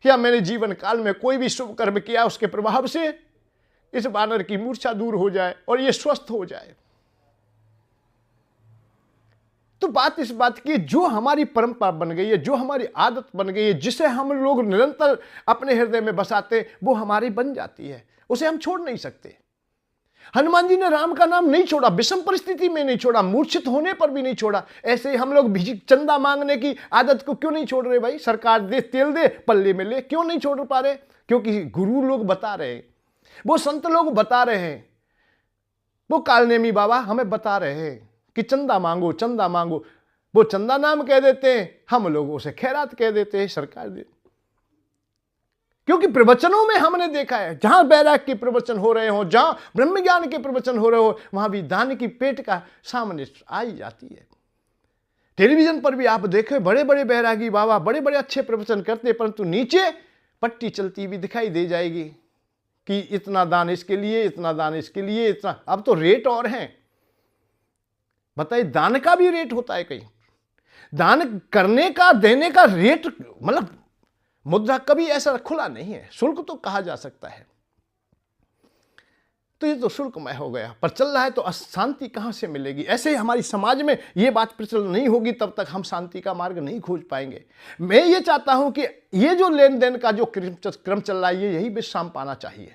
या मैंने जीवन काल में कोई भी शुभ कर्म किया, उसके प्रभाव से इस बानर की मूर्छा दूर हो जाए और ये स्वस्थ हो जाए। तो बात इस बात की, जो हमारी परंपरा बन गई है, जो हमारी आदत बन गई है, जिसे हम लोग निरंतर अपने हृदय में बसाते, वो हमारी बन जाती है, उसे हम छोड़ नहीं सकते। हनुमान जी ने राम का नाम नहीं छोड़ा, विषम परिस्थिति में नहीं छोड़ा, मूर्छित होने पर भी नहीं छोड़ा। ऐसे हम लोग चंदा मांगने की आदत को क्यों नहीं छोड़ रहे भाई? सरकार दे, तेल दे, पल्ले में ले, क्यों नहीं छोड़ पा रहे? क्योंकि गुरु लोग बता रहे हैं, वो संत लोग बता रहे हैं, वो कालनेमी बाबा हमें बता रहे हैं कि चंदा मांगो, चंदा मांगो। वो चंदा नाम कह देते हैं, हम लोग उसे खैरात कह देते हैं, सरकार दे। क्योंकि प्रवचनों में हमने देखा है, जहां बैराग के प्रवचन हो रहे हो, जहां ब्रह्म ज्ञान के प्रवचन हो रहे हो, वहां भी दान की पेट का सामने आई जाती है। टेलीविजन पर भी आप देखे, बड़े बड़े बैरागी बाबा बड़े बड़े अच्छे प्रवचन करते, परंतु नीचे पट्टी चलती भी दिखाई दे जाएगी कि इतना दान इसके लिए, इतना दान इसके लिए, इतना। अब तो रेट और हैं, बताइए, दान का भी रेट होता है कहीं। दान करने का, देने का रेट, मतलब मुद्रा कभी ऐसा खुला नहीं है। शुल्क तो कहा जा सकता है, तो ये तो शुल्कमय हो गया, पर चल रहा है तो शांति कहां से मिलेगी? ऐसे ही हमारी समाज में ये बात प्रचलित नहीं होगी, तब तक हम शांति का मार्ग नहीं खोज पाएंगे। मैं ये चाहता हूं कि ये जो लेन देन का जो क्रम चल रहा है, ये यही विश्राम पाना चाहिए।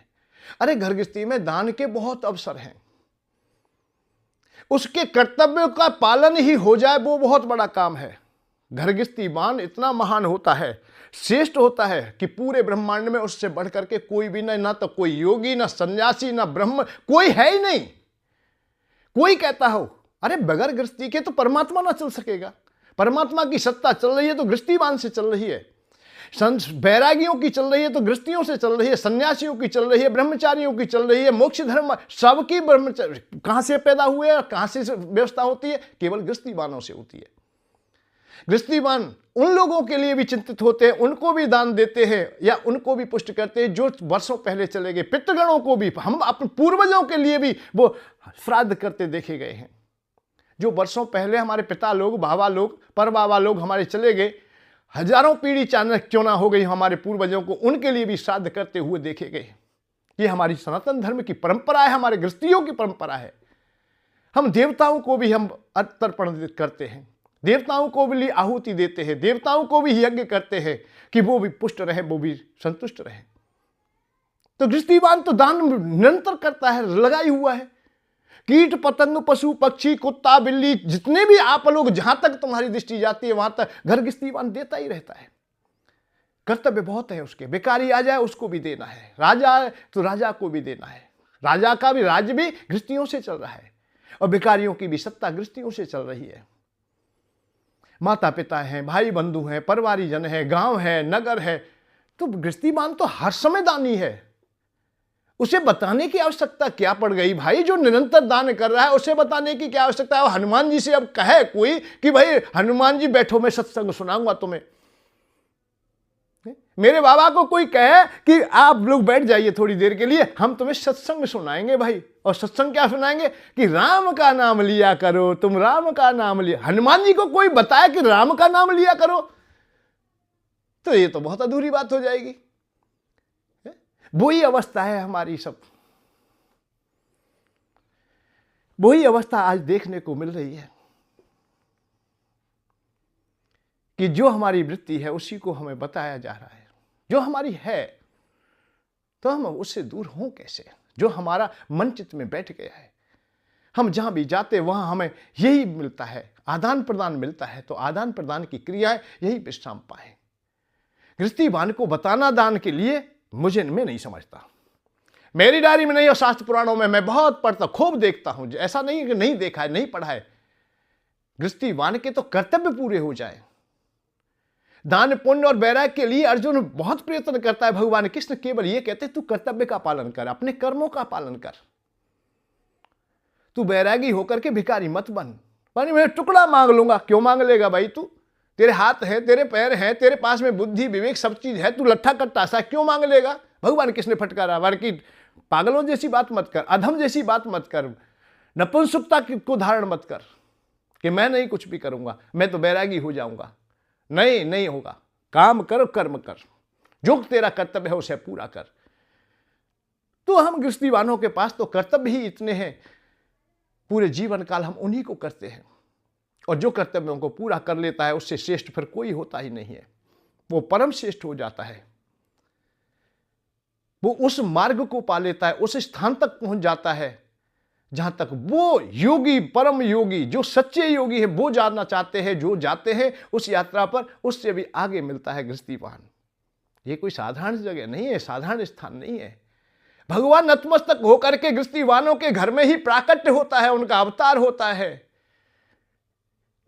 अरे घर गृहस्थी में दान के बहुत अवसर हैं, उसके कर्तव्य का पालन ही हो जाए वो बहुत बड़ा काम है। घर गृहस्थी बाण इतना महान होता है, श्रेष्ठ होता है कि पूरे ब्रह्मांड में उससे बढ़ करके कोई भी नहीं, ना तो कोई योगी, ना सन्यासी, ना ब्रह्म, कोई है ही नहीं। कोई कहता हो अरे बगैर गृहस्थी के तो परमात्मा ना चल सकेगा, परमात्मा की सत्ता चल रही है तो गृहस्थी बाण से चल रही है। बैरागियों की चल रही है तो गृहस्थियों से चल रही है, सन्यासियों की चल रही है, ब्रह्मचारियों की चल रही है, मोक्ष धर्म सबकी ब्रह्मचारी कहां से पैदा हुए और कहां से व्यवस्था होती है? केवल गृहस्थीवानों से होती है। गृहस्थीवान उन लोगों के लिए भी चिंतित होते हैं, उनको भी दान देते हैं या उनको भी पुष्ट करते हैं जो वर्षों पहले चले गए। पितृगणों को भी, हम अपने पूर्वजों के लिए भी वो श्राद्ध करते देखे गए हैं। जो वर्षों पहले हमारे पिता लोग, बाबा लोग, परबाबा लोग हमारे चले गए, हजारों पीढ़ी चाणक्य क्यों ना हो गई हमारे पूर्वजों को, उनके लिए भी श्राद्ध करते हुए देखे गए। ये हमारी सनातन धर्म की परंपरा है, हमारे गृहस्थियों की परंपरा है। हम देवताओं को भी हम तर्पण करते हैं, देवताओं को भी आहुति देते हैं, देवताओं को भी यज्ञ करते हैं कि वो भी पुष्ट रहे, वो भी संतुष्ट रहे। तो गृहस्थीवान तो दान निरंतर करता है, लगा ही हुआ है। कीट पतंग, पशु पक्षी, कुत्ता बिल्ली, जितने भी आप लोग, जहां तक तुम्हारी दृष्टि जाती है वहां तक घर गृहस्थीवान देता ही रहता है। कर्तव्य बहुत है उसके। भिखारी आ जाए उसको भी देना है, राजा आए तो राजा को भी देना है। राजा का भी राज्य भी गृहस्थियों से चल रहा है और भिखारियों की भी सत्ता गृहस्थियों से चल रही है। माता पिता हैं, भाई बंधु हैं, परिवारी जन है, गांव है, नगर है, तो गृहस्थीवान तो हर समय दानी है। उसे बताने की आवश्यकता क्या पड़ गई भाई? जो निरंतर दान कर रहा है उसे बताने की क्या आवश्यकता है? हनुमान जी से अब कहे कोई कि भाई हनुमान जी बैठो, मैं सत्संग सुनाऊंगा तुम्हें। मेरे बाबा को कोई कहे कि आप लोग बैठ जाइए थोड़ी देर के लिए, हम तुम्हें सत्संग सुनाएंगे भाई। और सत्संग क्या सुनाएंगे? कि राम का नाम लिया करो, तुम राम का नाम लिया। हनुमान जी को कोई बताए कि राम का नाम लिया करो, तो ये तो बहुत अधूरी बात हो जाएगी। वही अवस्था है हमारी सब, वही अवस्था आज देखने को मिल रही है कि जो हमारी वृत्ति है उसी को हमें बताया जा रहा है। जो हमारी है तो हम उससे दूर हों कैसे? जो हमारा मन चित्त में बैठ गया है, हम जहां भी जाते वहां हमें यही मिलता है, आदान प्रदान मिलता है। तो आदान प्रदान की क्रिया है, यही विश्राम पाए। गृहस्थीवान को बताना दान के लिए मैं नहीं समझता। मेरी डायरी में नहीं और शास्त्र पुराणों में मैं बहुत पढ़ता, खूब देखता हूं। ऐसा नहीं कि नहीं देखा है, नहीं पढ़ा है। गृहस्थीवान के तो कर्तव्य पूरे हो जाए। दान पुण्य और वैराग्य के लिए अर्जुन बहुत प्रयत्न करता है। भगवान कृष्ण केवल ये कहते तू कर्तव्य का पालन कर, अपने कर्मों का पालन कर, तू वैरागी होकर के भिखारी मत बन। मैं टुकड़ा मांग लूंगा। क्यों मांग लेगा भाई? तू, तेरे हाथ है, तेरे पैर हैं, तेरे पास में बुद्धि विवेक सब चीज है, तू लट्ठा कट्टा सा क्यों मांग लेगा? भगवान कृष्ण ने फटकारा, वार्की पागलों जैसी बात मत कर, अधम जैसी बात मत कर, नपुंसकता को धारण मत कर कि मैं नहीं कुछ भी करूंगा, मैं तो बैरागी हो जाऊंगा। नहीं होगा। काम कर, कर्म कर, जो तेरा कर्तव्य है उसे पूरा कर। तो हम गृहस्थीवानों के पास तो कर्तव्य ही इतने हैं, पूरे जीवन काल हम उन्हीं को करते हैं। और जो कर्तव्यों को पूरा कर लेता है उससे श्रेष्ठ फिर कोई होता ही नहीं है। वो परम श्रेष्ठ हो जाता है। वो उस मार्ग को पा लेता है, उस स्थान तक पहुंच जाता है जहां तक वो योगी, परम योगी, जो सच्चे योगी है वो जानना चाहते हैं, जो जाते हैं उस यात्रा पर, उससे भी आगे मिलता है गृहस्थीवान। ये कोई साधारण जगह नहीं है, साधारण स्थान नहीं है। भगवान नतमस्तक होकर के गृहस्थीवानों के घर में ही प्राकट्य होता है, उनका अवतार होता है।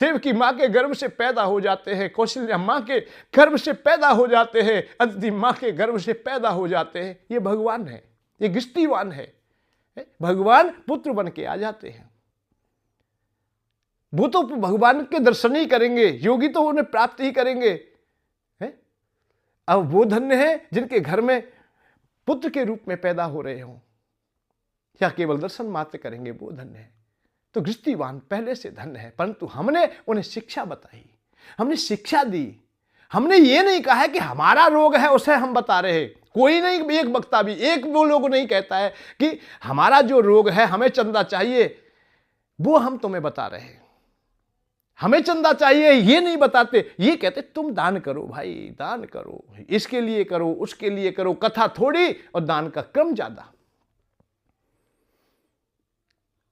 देव की मां के गर्भ से पैदा हो जाते हैं, कौशल्या मां के गर्भ से पैदा हो जाते हैं, अदिति मां के गर्भ से पैदा हो जाते हैं। ये भगवान है, ये गृहस्थीवान है। भगवान पुत्र बन के आ जाते हैं। वो तो भगवान के दर्शन ही करेंगे, योगी तो उन्हें प्राप्त ही करेंगे। अब वो धन्य है जिनके घर में पुत्र के रूप में पैदा हो रहे हों, या केवल दर्शन मात्र करेंगे, वो धन्य है। तो गृहस्थीवान पहले से धन्य है, परंतु हमने उन्हें शिक्षा बताई, हमने शिक्षा दी। हमने ये नहीं कहा है कि हमारा रोग है उसे हम बता रहे। कोई नहीं, एक वक्ता भी, एक वो लोग नहीं कहता है कि हमारा जो रोग है हमें चंदा चाहिए, वो हम तुम्हें बता रहे हैं। हमें चंदा चाहिए ये नहीं बताते, ये कहते तुम दान करो भाई, दान करो, इसके लिए करो, उसके लिए करो। कथा थोड़ी और दान का क्रम ज्यादा।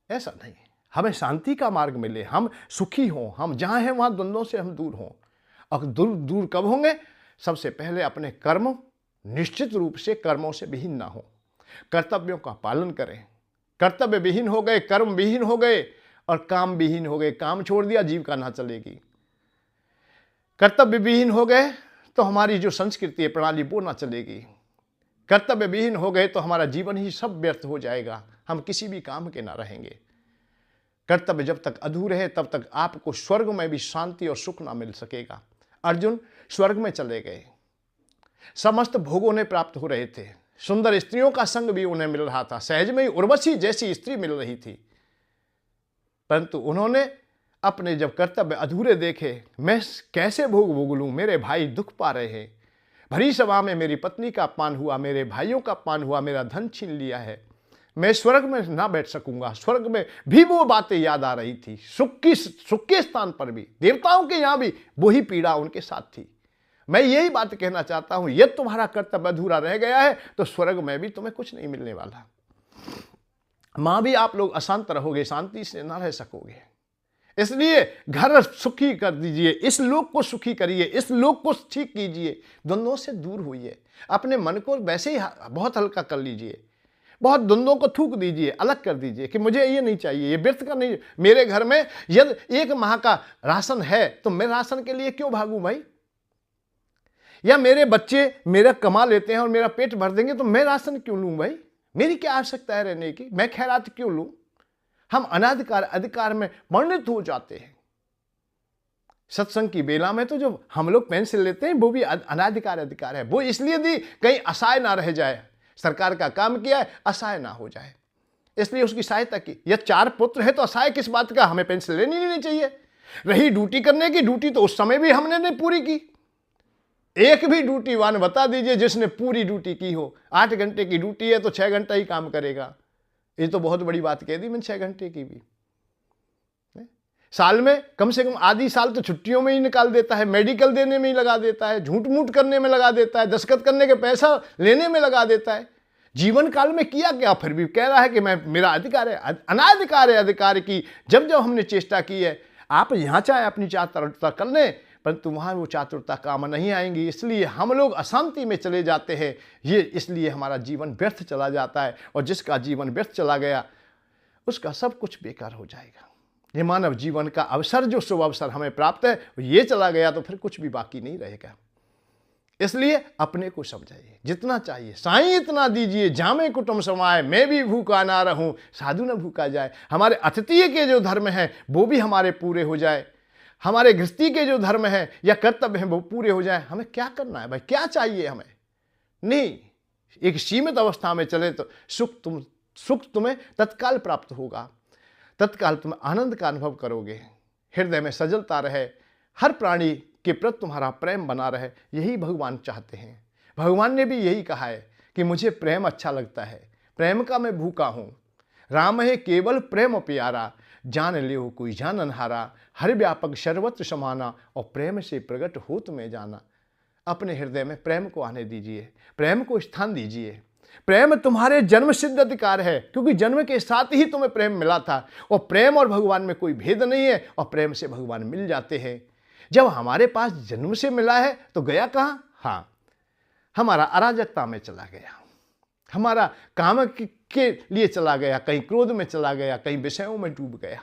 ऐसा नहीं, हमें शांति का मार्ग मिले, हम सुखी हों, हम जहां हैं वहां द्वंद्वों से हम दूर हों। और दूर कब होंगे? सबसे पहले अपने कर्म निश्चित रूप से कर्मों से विहीन ना हो, कर्तव्यों का पालन करें। कर्तव्य विहीन हो गए, कर्म विहीन हो गए और काम विहीन हो गए, काम छोड़ दिया जीविका ना चलेगी। कर्तव्य विहीन हो गए तो हमारी जो संस्कृति है, प्रणाली, वो ना चलेगी। कर्तव्य विहीन हो गए तो हमारा जीवन ही सब व्यर्थ हो जाएगा, हम किसी भी काम के ना रहेंगे। कर्तव्य जब तक अधूरे है तब तक आपको स्वर्ग में भी शांति और सुख ना मिल सकेगा। अर्जुन स्वर्ग में चले गए, समस्त भोगों ने प्राप्त हो रहे थे, सुंदर स्त्रियों का संग भी उन्हें मिल रहा था, सहज में ही उर्वशी जैसी स्त्री मिल रही थी, परंतु उन्होंने अपने जब कर्तव्य अधूरे देखे, मैं कैसे भोग भोग लूं, मेरे भाई दुख पा रहे हैं, भरी सभा में मेरी पत्नी का अपमान हुआ, मेरे भाइयों का अपमान हुआ, मेरा धन छीन लिया है, मैं स्वर्ग में ना बैठ सकूंगा। स्वर्ग में भी वो बातें याद आ रही थी, सुख के स्थान पर भी, देवताओं के यहां भी वही पीड़ा उनके साथ थी। मैं यही बात कहना चाहता हूं, यदि तुम्हारा कर्तव्य अधूरा रह गया है तो स्वर्ग में भी तुम्हें कुछ नहीं मिलने वाला। मां भी आप लोग अशांत रहोगे, शांति से ना रह सकोगे। इसलिए घर सुखी कर दीजिए, इस लोक को सुखी करिए, इस लोक को ठीक कीजिए, द्वंद्वों से दूर होइए, अपने मन को वैसे ही बहुत हल्का कर लीजिए, बहुत द्वंद्वों को थूक दीजिए, अलग कर दीजिए कि मुझे ये नहीं चाहिए, ये व्यर्थ का नहीं। मेरे घर में यदि 1 माह का राशन है तो मैं राशन के लिए क्यों भागूं भाई? या मेरे बच्चे मेरा कमा लेते हैं और मेरा पेट भर देंगे तो मैं राशन क्यों लूं भाई? मेरी क्या आवश्यकता है रहने की? मैं खैरात क्यों लूं? हम अनाधिकार अधिकार में परिणत हो जाते हैं। सत्संग की बेला में तो जो हम लोग पेंशन लेते हैं वो भी अनाधिकार अधिकार है, वो इसलिए दी कहीं असहाय ना रह जाए, सरकार का काम किया है असहाय ना हो जाए, इसलिए उसकी सहायता की। यह 4 पुत्र है तो असहाय किस बात का, हमें पेंशन लेनी नहीं चाहिए। रही ड्यूटी करने की, ड्यूटी तो उस समय भी हमने नहीं पूरी की। एक भी ड्यूटी वान बता दीजिए जिसने पूरी ड्यूटी की हो। 8 घंटे की ड्यूटी है तो 6 घंटा ही काम करेगा, ये तो बहुत बड़ी बात कह दी मैंने 6 घंटे की भी। साल में कम से कम आधी साल तो छुट्टियों में ही निकाल देता है, मेडिकल देने में ही लगा देता है, झूठ मूठ करने में लगा देता है, दस्तखत करने के पैसा लेने में लगा देता है। जीवन काल में किया क्या? फिर भी कह रहा है कि मैं, मेरा अधिकार है। अनाधिकार है अधिकार की। जब जब हमने चेष्टा की है, आप यहां चाहे अपनी चातुरता कर लें परंतु वहां वो चातुरता काम नहीं आएंगी, इसलिए हम लोग अशांति में चले जाते हैं। ये इसलिए हमारा जीवन व्यर्थ चला जाता है, और जिसका जीवन व्यर्थ चला गया उसका सब कुछ बेकार हो जाएगा। ये मानव जीवन का अवसर, जो शुभ अवसर हमें प्राप्त है, ये चला गया तो फिर कुछ भी बाकी नहीं रहेगा। इसलिए अपने को समझाइए, जितना चाहिए साईं इतना दीजिए, जामे कुटुंब समाए, मैं भी भूखा ना रहूं, साधु न भूखा जाए। हमारे अतिथि के जो धर्म हैं वो भी हमारे पूरे हो जाए, हमारे गृहस्थी के जो धर्म है या कर्तव्य हैं वो पूरे हो जाए। हमें क्या करना है भाई? क्या चाहिए हमें? नहीं, एक सीमित अवस्था में चले तो सुख तुम्हें तत्काल प्राप्त होगा, तत्काल तुम आनंद का अनुभव करोगे, हृदय में सजलता रहे, हर प्राणी के प्रति तुम्हारा प्रेम बना रहे, यही भगवान चाहते हैं। भगवान ने भी यही कहा है कि मुझे प्रेम अच्छा लगता है, प्रेम का मैं भूखा हूं। राम है केवल प्रेम प्यारा, जान ले हो कोई जानन हारा, हर व्यापक सर्वत्र समाना, और प्रेम से प्रकट हो तुम्हें जाना। अपने हृदय में प्रेम को आने दीजिए, प्रेम को स्थान दीजिए। प्रेम तुम्हारे जन्म सिद्ध अधिकार है, क्योंकि जन्म के साथ ही तुम्हें प्रेम मिला था, और प्रेम और भगवान में कोई भेद नहीं है, और प्रेम से भगवान मिल जाते हैं। जब हमारे पास जन्म से मिला है तो गया कहाँ? हाँ, हमारा अराजकता में चला गया, हमारा काम के लिए चला गया, कहीं क्रोध में चला गया, कहीं विषयों में डूब गया।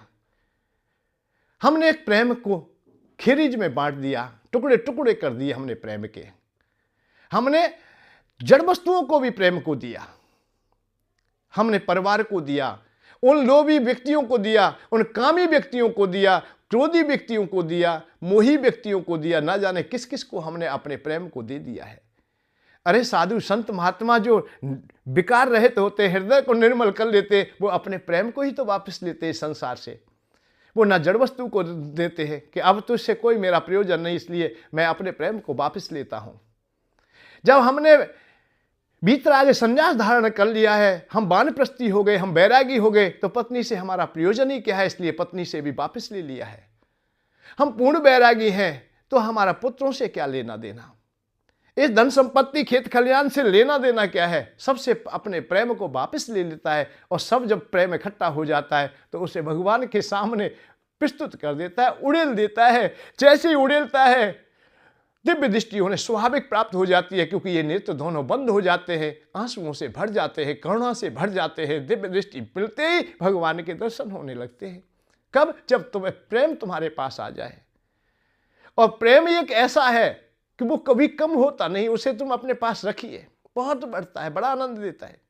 हमने एक प्रेम को खीरिज में बांट दिया, टुकड़े टुकड़े कर दिए हमने प्रेम के। हमने जड़ वस्तुओं को भी प्रेम को दिया, हमने परिवार को दिया, उन लोभी व्यक्तियों को दिया, उन कामी व्यक्तियों को दिया, क्रोधी व्यक्तियों को दिया, मोही व्यक्तियों को दिया, ना जाने किस किस को हमने अपने प्रेम को दे दिया है। अरे साधु संत महात्मा जो विकार रहित होते, हृदय को निर्मल कर लेते, वो अपने प्रेम को ही तो वापस लेते हैं संसार से। वो ना जड़ वस्तु को देते हैं कि अब तो इससे कोई मेरा प्रयोजन नहीं, इसलिए मैं अपने प्रेम को वापस लेता हूं। जब हमने वीतराग संन्यास धारण कर लिया है, हम वानप्रस्थी हो गए, हम बैरागी हो गए, तो पत्नी से हमारा प्रयोजन ही क्या है, इसलिए पत्नी से भी वापस ले लिया है। हम पूर्ण बैरागी हैं तो हमारा पुत्रों से क्या लेना देना, इस धन संपत्ति खेत खलियान से लेना देना क्या है। सबसे अपने प्रेम को वापस ले लेता है, और सब जब प्रेम इकट्ठा हो जाता है तो उसे भगवान के सामने प्रस्तुत कर देता है, उड़ेल देता है। जैसे ही उड़ेलता है दिव्य दृष्टि उन्हें स्वाभाविक प्राप्त हो जाती है, क्योंकि ये नेत्र दोनों बंद हो जाते हैं, आंसुओं से भर जाते हैं, करुणा से भर जाते हैं। दिव्य दृष्टि मिलते ही भगवान के दर्शन होने लगते हैं। कब? जब तुम्हें प्रेम तुम्हारे पास आ जाए। और प्रेम एक ऐसा है, कि वो कभी कम होता नहीं, उसे तुम अपने पास रखिए, बहुत बढ़ता है, बड़ा आनंद देता है।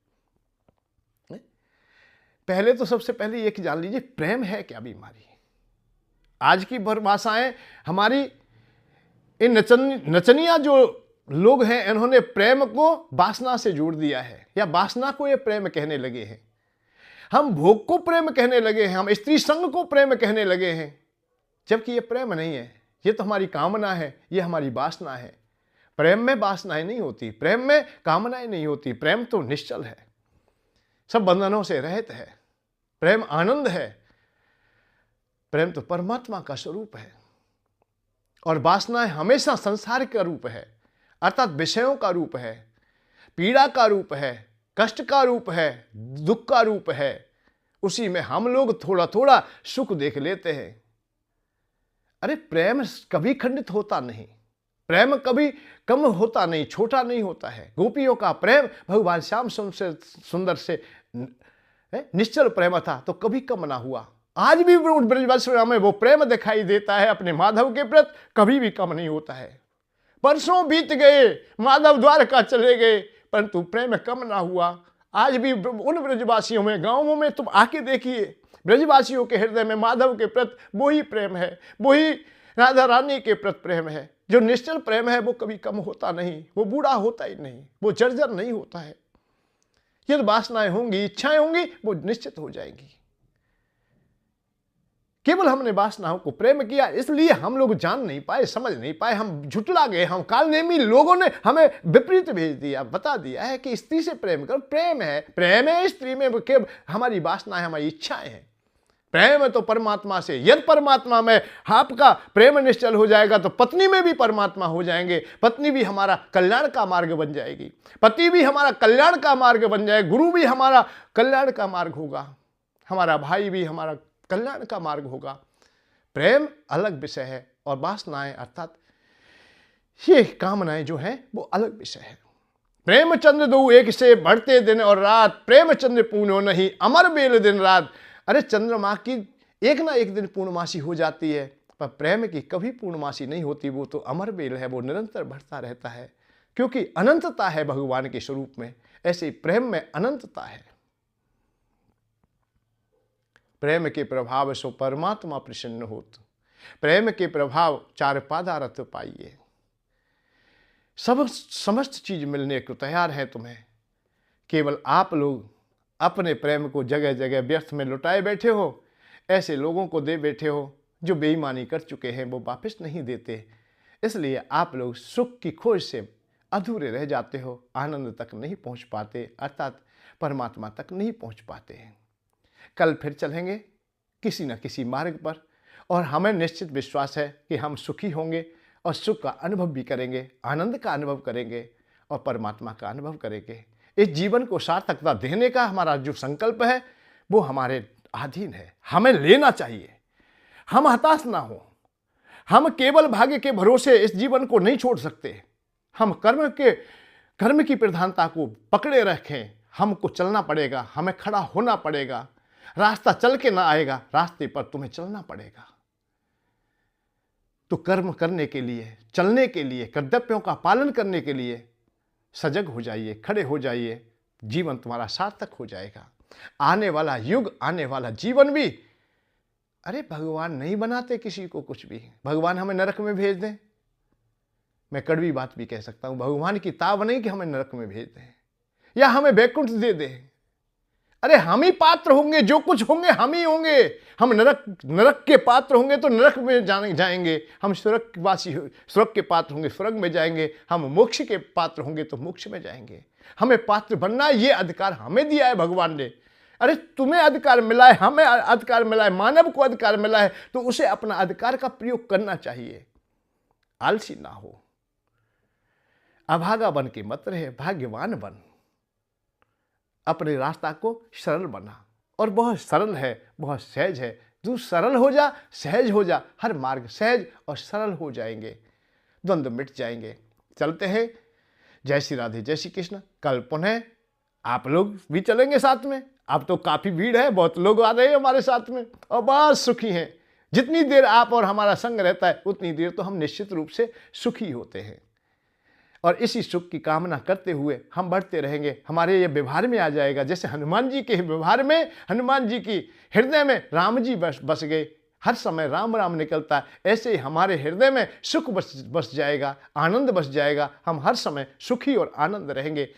पहले तो सबसे पहले ये जान लीजिए प्रेम है क्या बीमारी। आज की परिभाषाएं हमारी इन नचनिया जो लोग हैं, इन्होंने प्रेम को वासना से जोड़ दिया है, या वासना को ये प्रेम कहने लगे हैं। हम भोग को प्रेम कहने लगे हैं, हम स्त्री संग को प्रेम कहने लगे हैं, जबकि ये प्रेम नहीं है, ये तो हमारी कामना है, ये हमारी वासना है। प्रेम में वासनाएं नहीं होती, प्रेम में कामनाएं नहीं होती। प्रेम तो निश्चल है, सब बंधनों से रहित है। प्रेम आनंद है, प्रेम तो परमात्मा का स्वरूप है। और वासनाएं हमेशा संसार का रूप है, अर्थात विषयों का रूप है, पीड़ा का रूप है, कष्ट का रूप है, दुख का रूप है। उसी में हम लोग थोड़ा थोड़ा सुख देख लेते हैं। अरे प्रेम कभी खंडित होता नहीं, प्रेम कभी कम होता नहीं, छोटा नहीं होता है। गोपियों का प्रेम भगवान श्याम सुंदर से निश्चल प्रेम था, तो कभी कम ना हुआ। आज भी ब्रजवासियों में वो प्रेम दिखाई देता है अपने माधव के प्रति, कभी भी कम नहीं होता है। परसों बीत गए, माधव द्वारका चले गए, परंतु प्रेम कम ना हुआ। आज भी उन ब्रजवासियों में, गांवों में तुम आके देखिए, ब्रजवासियों के हृदय में माधव के प्रति वही प्रेम है, वही राधा रानी के प्रति प्रेम है। जो निश्चल प्रेम है वो कभी कम होता नहीं, वो बूढ़ा होता ही नहीं, वो जर्जर नहीं होता है। यदि वासनाएं होंगी, इच्छाएं होंगी, वो निश्चित हो जाएंगी। केवल हमने वासनाओं को प्रेम किया, इसलिए हम लोग जान नहीं पाए, समझ नहीं पाए, हम झुटला गए। हम कालनेमी लोगों ने हमें विपरीत भेज दिया, बता दिया है कि स्त्री से प्रेम करो। प्रेम है स्त्री में, केवल हमारी वासनाएं, हमारी इच्छाएं हैं। प्रेम तो परमात्मा से, यदि परमात्मा में आपका प्रेम निश्चल हो जाएगा तो पत्नी में भी परमात्मा हो जाएंगे। पत्नी भी हमारा कल्याण का मार्ग बन जाएगी, पति भी हमारा कल्याण का मार्ग बन जाएगा, गुरु भी हमारा कल्याण का मार्ग होगा, हमारा भाई भी हमारा कल्याण का मार्ग होगा। प्रेम अलग विषय है, और वासनाएं अर्थात ये कामनाएं जो हैं वो अलग विषय है। प्रेमचंद्र दो एक से बढ़ते दिन और रात, प्रेमचंद्र पूर्णो नहीं अमर बेल दिन रात। अरे चंद्रमा की एक ना एक दिन पूर्णमासी हो जाती है, पर प्रेम की कभी पूर्णमासी नहीं होती। वो तो अमर बेल है, वो निरंतर बढ़ता रहता है, क्योंकि अनंतता है भगवान के स्वरूप में। ऐसे प्रेम में अनंतता है। प्रेम के प्रभाव सो परमात्मा प्रसन्न होत, प्रेम के प्रभाव चार पादारथ पाइए। सब समस्त चीज मिलने को तैयार है तुम्हें, केवल आप लोग अपने प्रेम को जगह जगह व्यर्थ में लुटाए बैठे हो। ऐसे लोगों को दे बैठे हो जो बेईमानी कर चुके हैं, वो वापस नहीं देते। इसलिए आप लोग सुख की खोज से अधूरे रह जाते हो, आनंद तक नहीं पहुंच पाते, अर्थात परमात्मा तक नहीं पहुंच पाते हैं। कल फिर चलेंगे किसी न किसी मार्ग पर, और हमें निश्चित विश्वास है कि हम सुखी होंगे और सुख का अनुभव भी करेंगे, आनंद का अनुभव करेंगे और परमात्मा का अनुभव करेंगे। इस जीवन को सार्थकता देने का हमारा जो संकल्प है वो हमारे अधीन है, हमें लेना चाहिए। हम हताश ना हो, हम केवल भाग्य के भरोसे इस जीवन को नहीं छोड़ सकते। हम कर्म की प्रधानता को पकड़े रखें। हमको चलना पड़ेगा, हमें खड़ा होना पड़ेगा। रास्ता चल के ना आएगा, रास्ते पर तुम्हें चलना पड़ेगा। तो कर्म करने के लिए, चलने के लिए, कर्तव्यों का पालन करने के लिए सजग हो जाइए, खड़े हो जाइए। जीवन तुम्हारा सार्थक हो जाएगा। आने वाला युग, आने वाला जीवन भी, अरे भगवान नहीं बनाते किसी को कुछ भी। भगवान हमें नरक में भेज दें, मैं कड़वी बात भी कह सकता हूं, भगवान की ताव नहीं कि हमें नरक में भेज दें या हमें वैकुंठ दे। अरे हम ही पात्र होंगे, जो कुछ होंगे हम ही होंगे। हम नरक के पात्र होंगे तो नरक में जाएंगे, हम स्वर्ग के पात्र होंगे स्वर्ग में जाएंगे, हम मोक्ष के पात्र होंगे तो मोक्ष में जाएंगे। हमें पात्र बनना, ये अधिकार हमें दिया है भगवान ने। अरे तुम्हें अधिकार मिला है, हमें अधिकार मिला है, मानव को अधिकार मिला है, तो उसे अपना अधिकार का प्रयोग करना चाहिए। आलसी ना हो, अभागा बन के मत रहे, भाग्यवान बन। अपने रास्ता को सरल बना, और बहुत सरल है, बहुत सहज है। तू सरल हो जा, सहज हो जा, हर मार्ग सहज और सरल हो जाएंगे, द्वंद्व मिट जाएंगे। चलते हैं। जय श्री राधे, जय श्री कृष्ण। कल पुनः आप लोग भी चलेंगे साथ में। अब तो काफ़ी भीड़ है, बहुत लोग आ रहे हैं हमारे साथ में और बहुत सुखी हैं। जितनी देर आप और हमारा संग रहता है उतनी देर तो हम निश्चित रूप से सुखी होते हैं। और इसी सुख की कामना करते हुए हम बढ़ते रहेंगे। हमारे ये व्यवहार में आ जाएगा, जैसे हनुमान जी के व्यवहार में, हनुमान जी की हृदय में राम जी बस गए, हर समय राम राम निकलता है, ऐसे ही हमारे हृदय में सुख बस जाएगा, आनंद बस जाएगा। हम हर समय सुखी और आनंद रहेंगे।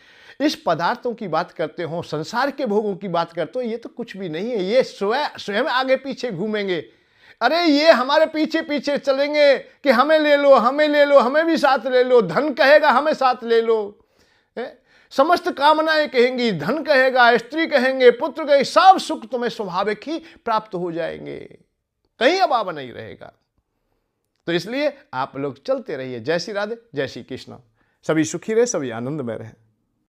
इस पदार्थों की बात करते हो, संसार के भोगों की बात करते हो, ये तो कुछ भी नहीं है। ये स्वयं आगे पीछे घूमेंगे। अरे ये हमारे पीछे पीछे चलेंगे कि हमें ले लो, हमें ले लो, हमें भी साथ ले लो। धन कहेगा हमें साथ ले लो, समस्त कामनाएं कहेंगी, धन कहेगा, स्त्री कहेंगे, पुत्र कहेंगे, सब सुख तुम्हें स्वाभाविक ही प्राप्त हो जाएंगे, कहीं अभाव नहीं रहेगा। तो इसलिए आप लोग चलते रहिए। जय श्री राधे, जय श्री कृष्ण। सभी सुखी रहे, सभी आनंद में रहे।